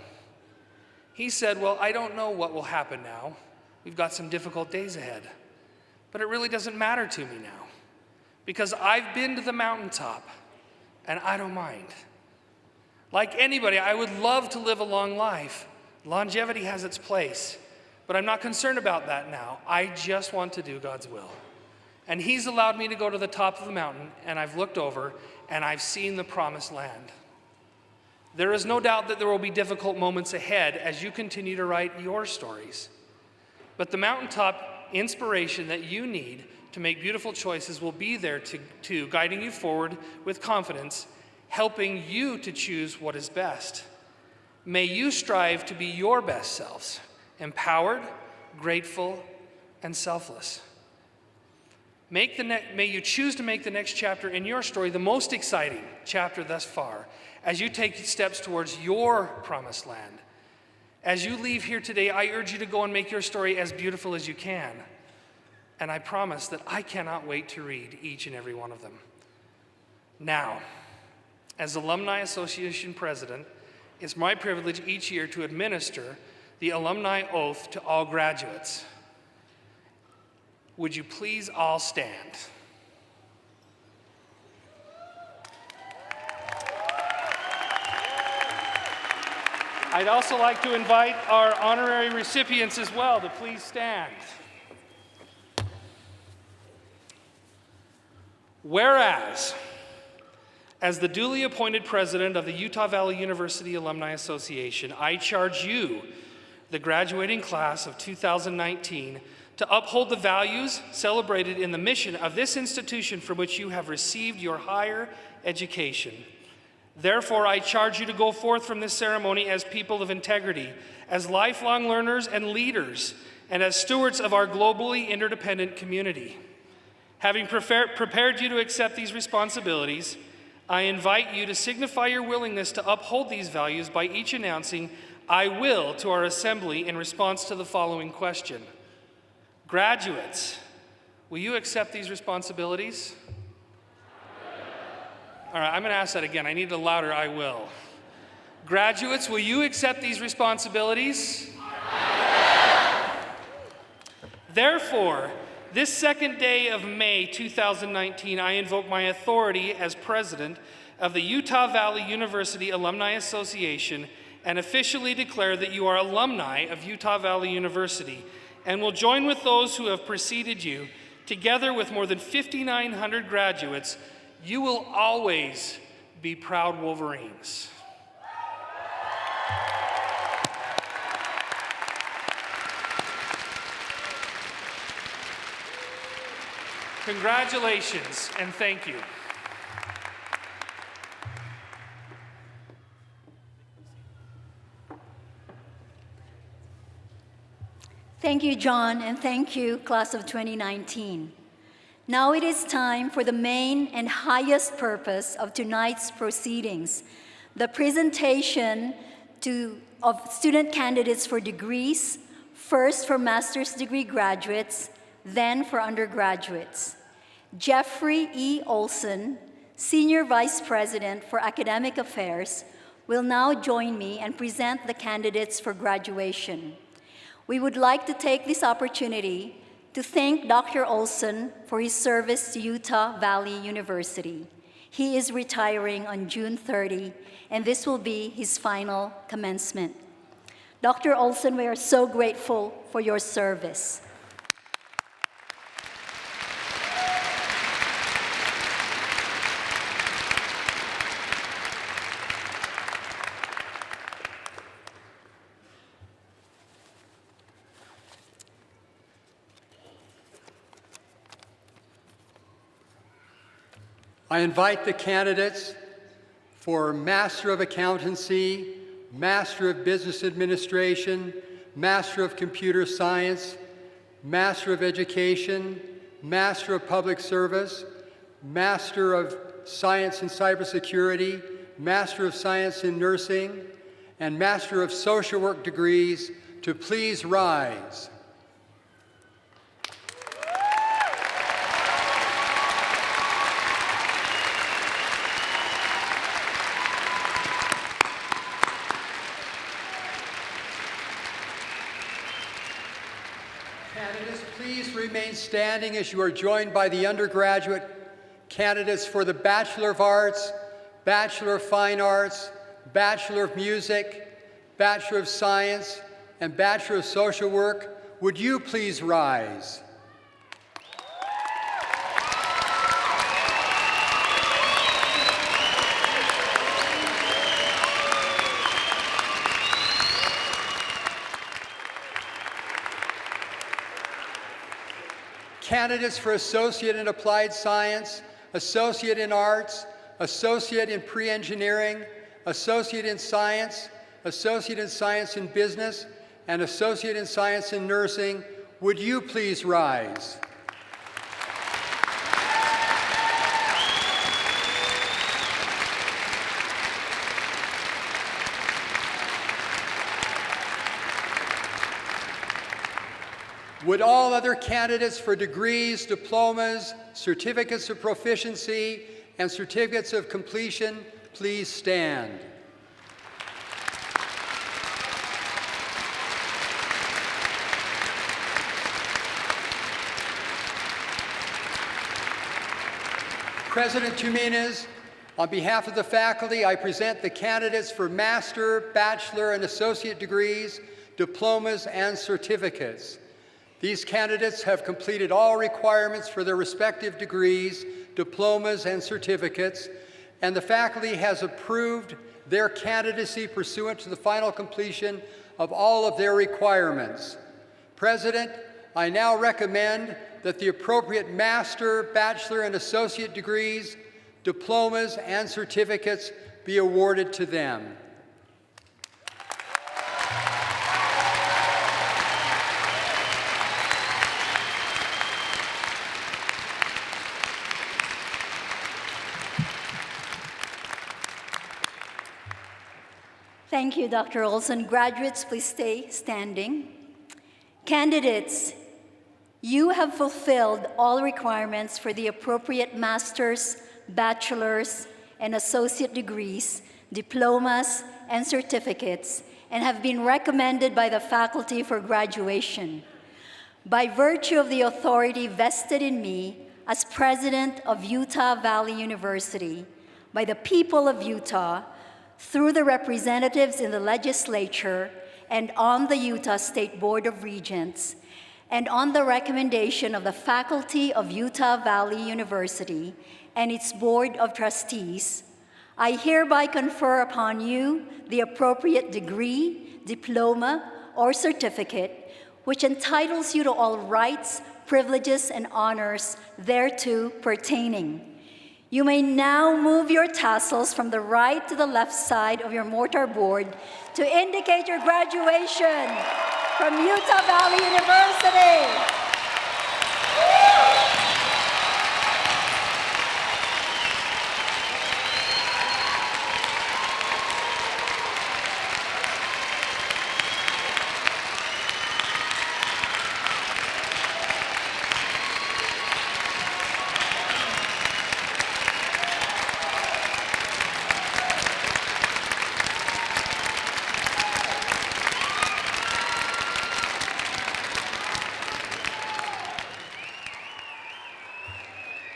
He said, "Well, I don't know what will happen now. We've got some difficult days ahead. But it really doesn't matter to me now, because I've been to the mountaintop, and I don't mind. Like anybody, I would love to live a long life. Longevity has its place, but I'm not concerned about that now. I just want to do God's will." And He's allowed me to go to the top of the mountain, and I've looked over, and I've seen the promised land. There is no doubt that there will be difficult moments ahead as you continue to write your stories. But the mountaintop inspiration that you need to make beautiful choices will be there to guiding you forward with confidence, helping you to choose what is best. May you strive to be your best selves, empowered, grateful, and selfless. May you choose to make the next chapter in your story the most exciting chapter thus far as you take steps towards your promised land. As you leave here today, I urge you to go and make your story as beautiful as you can. And I promise that I cannot wait to read each and every one of them. Now, as Alumni Association President, it's my privilege each year to administer the alumni oath to all graduates. Would you please all stand? I'd also like to invite our honorary recipients as well to please stand. Whereas, as the duly appointed president of the Utah Valley University Alumni Association, I charge you, the graduating class of 2019, to uphold the values celebrated in the mission of this institution from which you have received your higher education. Therefore, I charge you to go forth from this ceremony as people of integrity, as lifelong learners and leaders, and as stewards of our globally interdependent community. Having prepared you to accept these responsibilities, I invite you to signify your willingness to uphold these values by each announcing, "I will," to our assembly in response to the following question. Graduates, will you accept these responsibilities? All right, I'm going to ask that again. I need a louder "I will." Graduates, will you accept these responsibilities? Therefore, this second day of May 2019, I invoke my authority as president of the Utah Valley University Alumni Association and officially declare that you are alumni of Utah Valley University and will join with those who have preceded you. Together with more than 5,900 graduates, you will always be proud Wolverines. Congratulations and thank you. Thank you, John, and thank you, class of 2019. Now it is time for the main and highest purpose of tonight's proceedings, the presentation of student candidates for degrees, first for master's degree graduates, then for undergraduates. Jeffrey E. Olson, Senior Vice President for Academic Affairs, will now join me and present the candidates for graduation. We would like to take this opportunity to thank Dr. Olson for his service to Utah Valley University. He is retiring on June 30, and this will be his final commencement. Dr. Olson, we are so grateful for your service. I invite the candidates for Master of Accountancy, Master of Business Administration, Master of Computer Science, Master of Education, Master of Public Service, Master of Science in Cybersecurity, Master of Science in Nursing, and Master of Social Work degrees to please rise. Candidates, please remain standing as you are joined by the undergraduate candidates for the Bachelor of Arts, Bachelor of Fine Arts, Bachelor of Music, Bachelor of Science, and Bachelor of Social Work. Would you please rise? Candidates for Associate in Applied Science, Associate in Arts, Associate in Pre-Engineering, Associate in Science in Business, and Associate in Science in Nursing, would you please rise? Would all other candidates for degrees, diplomas, certificates of proficiency, and certificates of completion please stand? President Jimenez, on behalf of the faculty, I present the candidates for master, bachelor, and associate degrees, diplomas, and certificates. These candidates have completed all requirements for their respective degrees, diplomas, and certificates, and the faculty has approved their candidacy pursuant to the final completion of all of their requirements. President, I now recommend that the appropriate master, bachelor, and associate degrees, diplomas, and certificates be awarded to them. Thank you, Dr. Olson. Graduates, please stay standing. Candidates, you have fulfilled all requirements for the appropriate master's, bachelor's, and associate degrees, diplomas, and certificates, and have been recommended by the faculty for graduation. By virtue of the authority vested in me as president of Utah Valley University, by the people of Utah, through the representatives in the legislature and on the Utah State Board of Regents, and on the recommendation of the faculty of Utah Valley University and its Board of Trustees, I hereby confer upon you the appropriate degree, diploma, or certificate, which entitles you to all rights, privileges, and honors thereto pertaining. You may now move your tassels from the right to the left side of your mortarboard to indicate your graduation from Utah Valley University.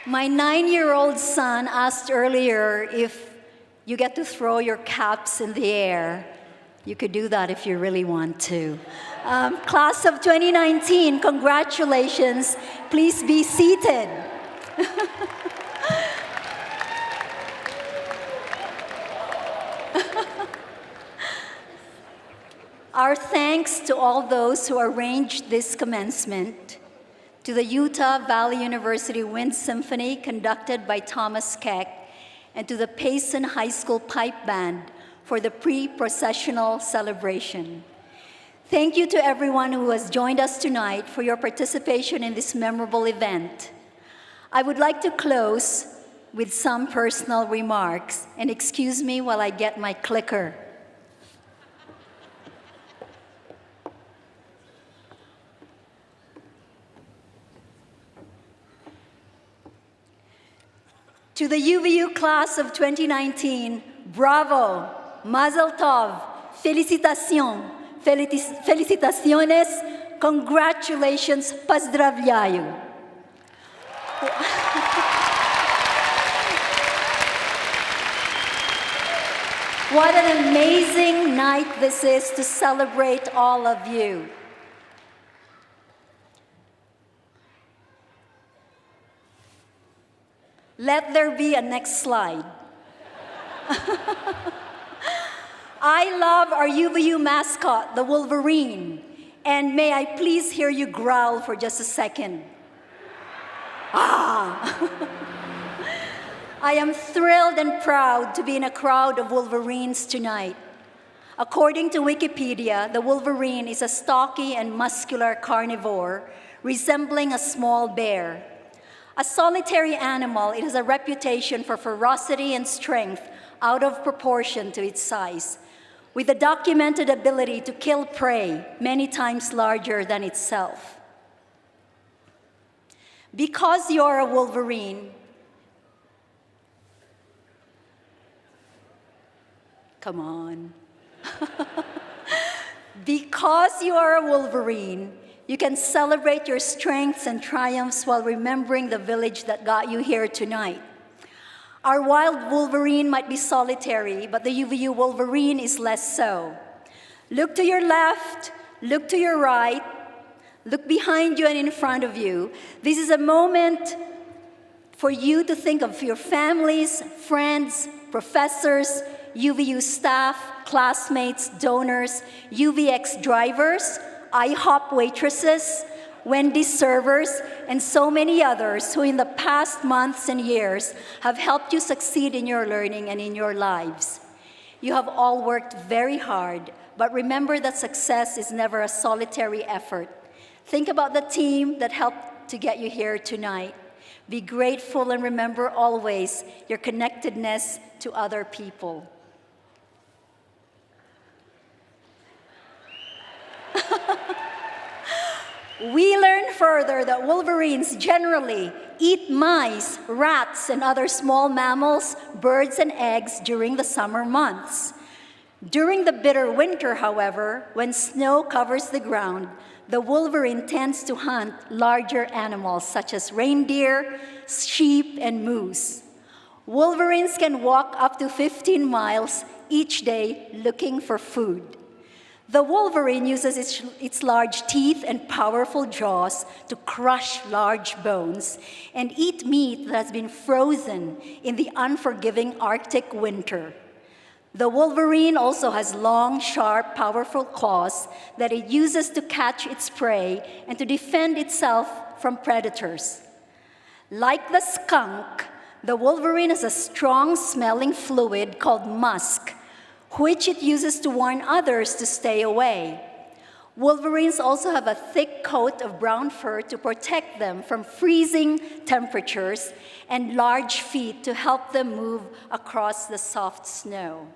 My 9-year-old son asked earlier if you get to throw your caps in the air. You could do that if you really want to. Class of 2019, congratulations. Please be seated. Our thanks to all those who arranged this commencement, to the Utah Valley University Wind Symphony conducted by Thomas Keck, and to the Payson High School Pipe Band for the pre-processional celebration. Thank you to everyone who has joined us tonight for your participation in this memorable event. I would like to close with some personal remarks, and excuse me while I get my clicker. To the UVU class of 2019, bravo, mazel tov, felicitaciones, congratulations, поздравляю. What an amazing night this is to celebrate all of you. Let there be a next slide. I love our UVU mascot, the Wolverine, and may I please hear you growl for just a second. I am thrilled and proud to be in a crowd of Wolverines tonight. According to Wikipedia, the Wolverine is a stocky and muscular carnivore resembling a small bear. A solitary animal, it has a reputation for ferocity and strength out of proportion to its size, with a documented ability to kill prey many times larger than itself. Because you are a Wolverine, come on. Because you are a Wolverine, you can celebrate your strengths and triumphs while remembering the village that got you here tonight. Our wild Wolverine might be solitary, but the UVU Wolverine is less so. Look to your left, look to your right, look behind you and in front of you. This is a moment for you to think of your families, friends, professors, UVU staff, classmates, donors, UVX drivers, IHOP waitresses, Wendy's servers, and so many others who in the past months and years have helped you succeed in your learning and in your lives. You have all worked very hard, but remember that success is never a solitary effort. Think about the team that helped to get you here tonight. Be grateful and remember always your connectedness to other people. We learn further that Wolverines generally eat mice, rats, and other small mammals, birds, and eggs during the summer months. During the bitter winter, however, when snow covers the ground, the Wolverine tends to hunt larger animals such as reindeer, sheep, and moose. Wolverines can walk up to 15 miles each day looking for food. The Wolverine uses its large teeth and powerful jaws to crush large bones and eat meat that has been frozen in the unforgiving Arctic winter. The Wolverine also has long, sharp, powerful claws that it uses to catch its prey and to defend itself from predators. Like the skunk, the Wolverine has a strong-smelling fluid called musk, which it uses to warn others to stay away. Wolverines also have a thick coat of brown fur to protect them from freezing temperatures and large feet to help them move across the soft snow.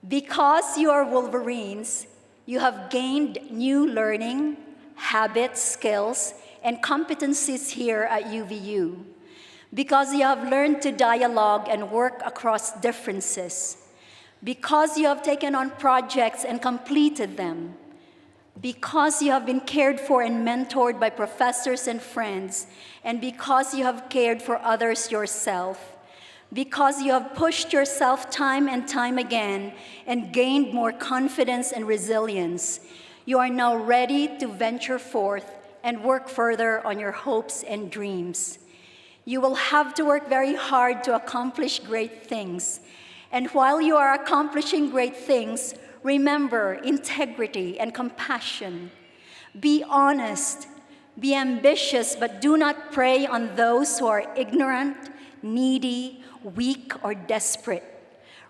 Because you are Wolverines, you have gained new learning, habits, skills, and competencies here at UVU. Because you have learned to dialogue and work across differences. Because you have taken on projects and completed them. Because you have been cared for and mentored by professors and friends. And because you have cared for others yourself. Because you have pushed yourself time and time again and gained more confidence and resilience. You are now ready to venture forth and work further on your hopes and dreams. You will have to work very hard to accomplish great things. And while you are accomplishing great things, remember integrity and compassion. Be honest, be ambitious, but do not prey on those who are ignorant, needy, weak, or desperate.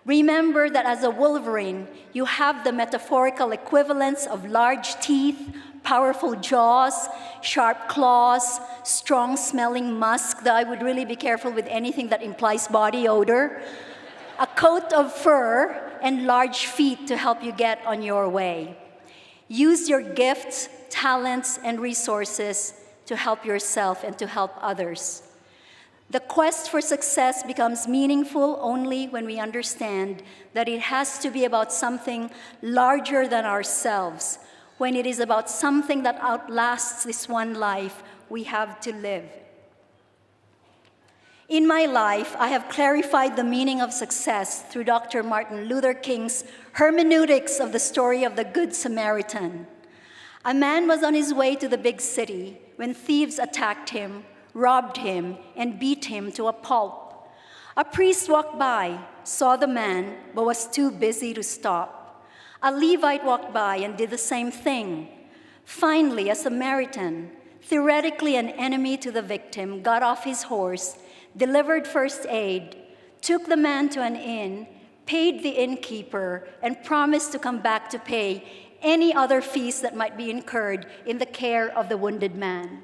Remember that as a wolverine, you have the metaphorical equivalents of large teeth, powerful jaws, sharp claws, strong-smelling musk, though I would really be careful with anything that implies body odor, a coat of fur, and large feet to help you get on your way. Use your gifts, talents, and resources to help yourself and to help others. The quest for success becomes meaningful only when we understand that it has to be about something larger than ourselves, when it is about something that outlasts this one life we have to live. In my life, I have clarified the meaning of success through Dr. Martin Luther King's hermeneutics of the story of the Good Samaritan. A man was on his way to the big city when thieves attacked him, robbed him, and beat him to a pulp. A priest walked by, saw the man, but was too busy to stop. A Levite walked by and did the same thing. Finally, a Samaritan, theoretically an enemy to the victim, got off his horse, delivered first aid, took the man to an inn, paid the innkeeper, and promised to come back to pay any other fees that might be incurred in the care of the wounded man.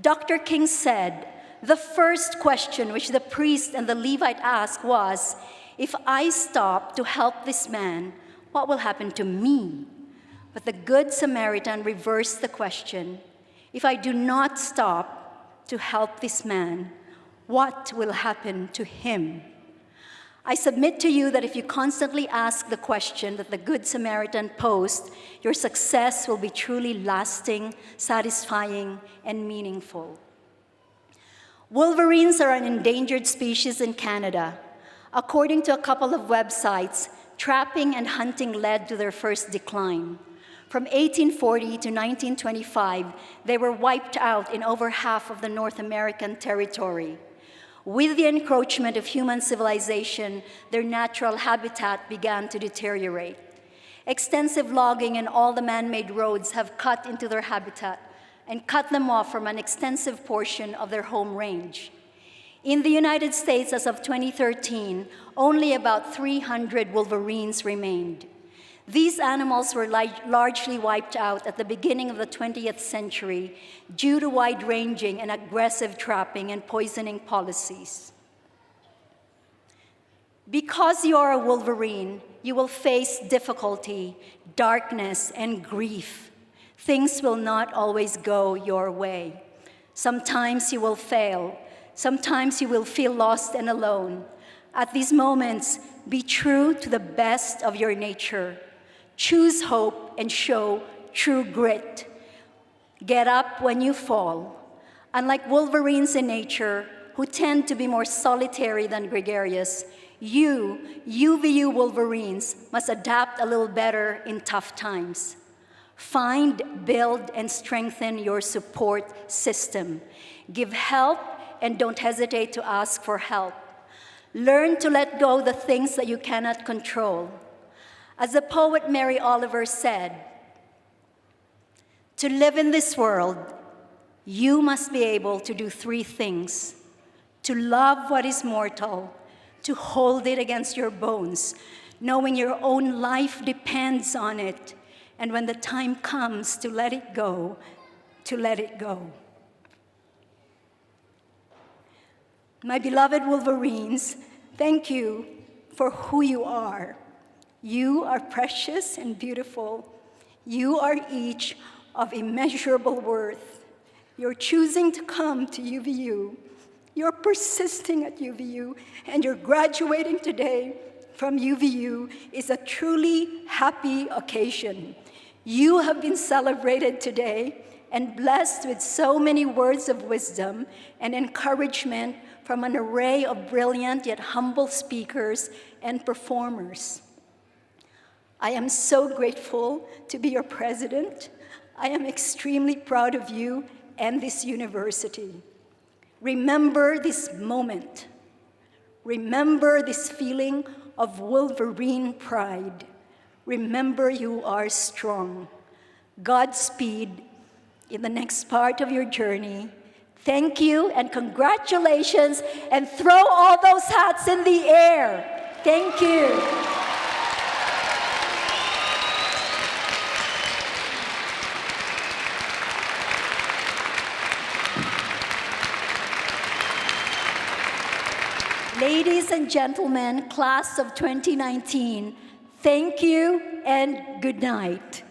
Dr. King said, the first question which the priest and the Levite asked was, if I stop to help this man, what will happen to me? But the Good Samaritan reversed the question, if I do not stop to help this man, what will happen to him? I submit to you that if you constantly ask the question that the Good Samaritan posed, your success will be truly lasting, satisfying, and meaningful. Wolverines are an endangered species in Canada. According to a couple of websites, trapping and hunting led to their first decline. From 1840 to 1925, they were wiped out in over half of the North American territory. With the encroachment of human civilization, their natural habitat began to deteriorate. Extensive logging and all the man-made roads have cut into their habitat and cut them off from an extensive portion of their home range. In the United States, as of 2013, only about 300 wolverines remained. These animals were largely wiped out at the beginning of the 20th century due to wide-ranging and aggressive trapping and poisoning policies. Because you are a wolverine, you will face difficulty, darkness, and grief. Things will not always go your way. Sometimes you will fail. Sometimes you will feel lost and alone. At these moments, be true to the best of your nature. Choose hope and show true grit. Get up when you fall. Unlike wolverines in nature, who tend to be more solitary than gregarious, you, UVU wolverines, must adapt a little better in tough times. Find, build, and strengthen your support system. Give help and don't hesitate to ask for help. Learn to let go the things that you cannot control. As the poet Mary Oliver said, to live in this world, you must be able to do three things: to love what is mortal, to hold it against your bones, knowing your own life depends on it, and when the time comes to let it go, to let it go. My beloved Wolverines, thank you for who you are. You are precious and beautiful. You are each of immeasurable worth. You're choosing to come to UVU. You're persisting at UVU, and you're graduating today from UVU is a truly happy occasion. You have been celebrated today and blessed with so many words of wisdom and encouragement from an array of brilliant yet humble speakers and performers. I am so grateful to be your president. I am extremely proud of you and this university. Remember this moment. Remember this feeling of Wolverine pride. Remember you are strong. Godspeed, in the next part of your journey. Thank you and congratulations, and throw all those hats in the air. Thank you. Ladies and gentlemen, class of 2019, thank you and good night.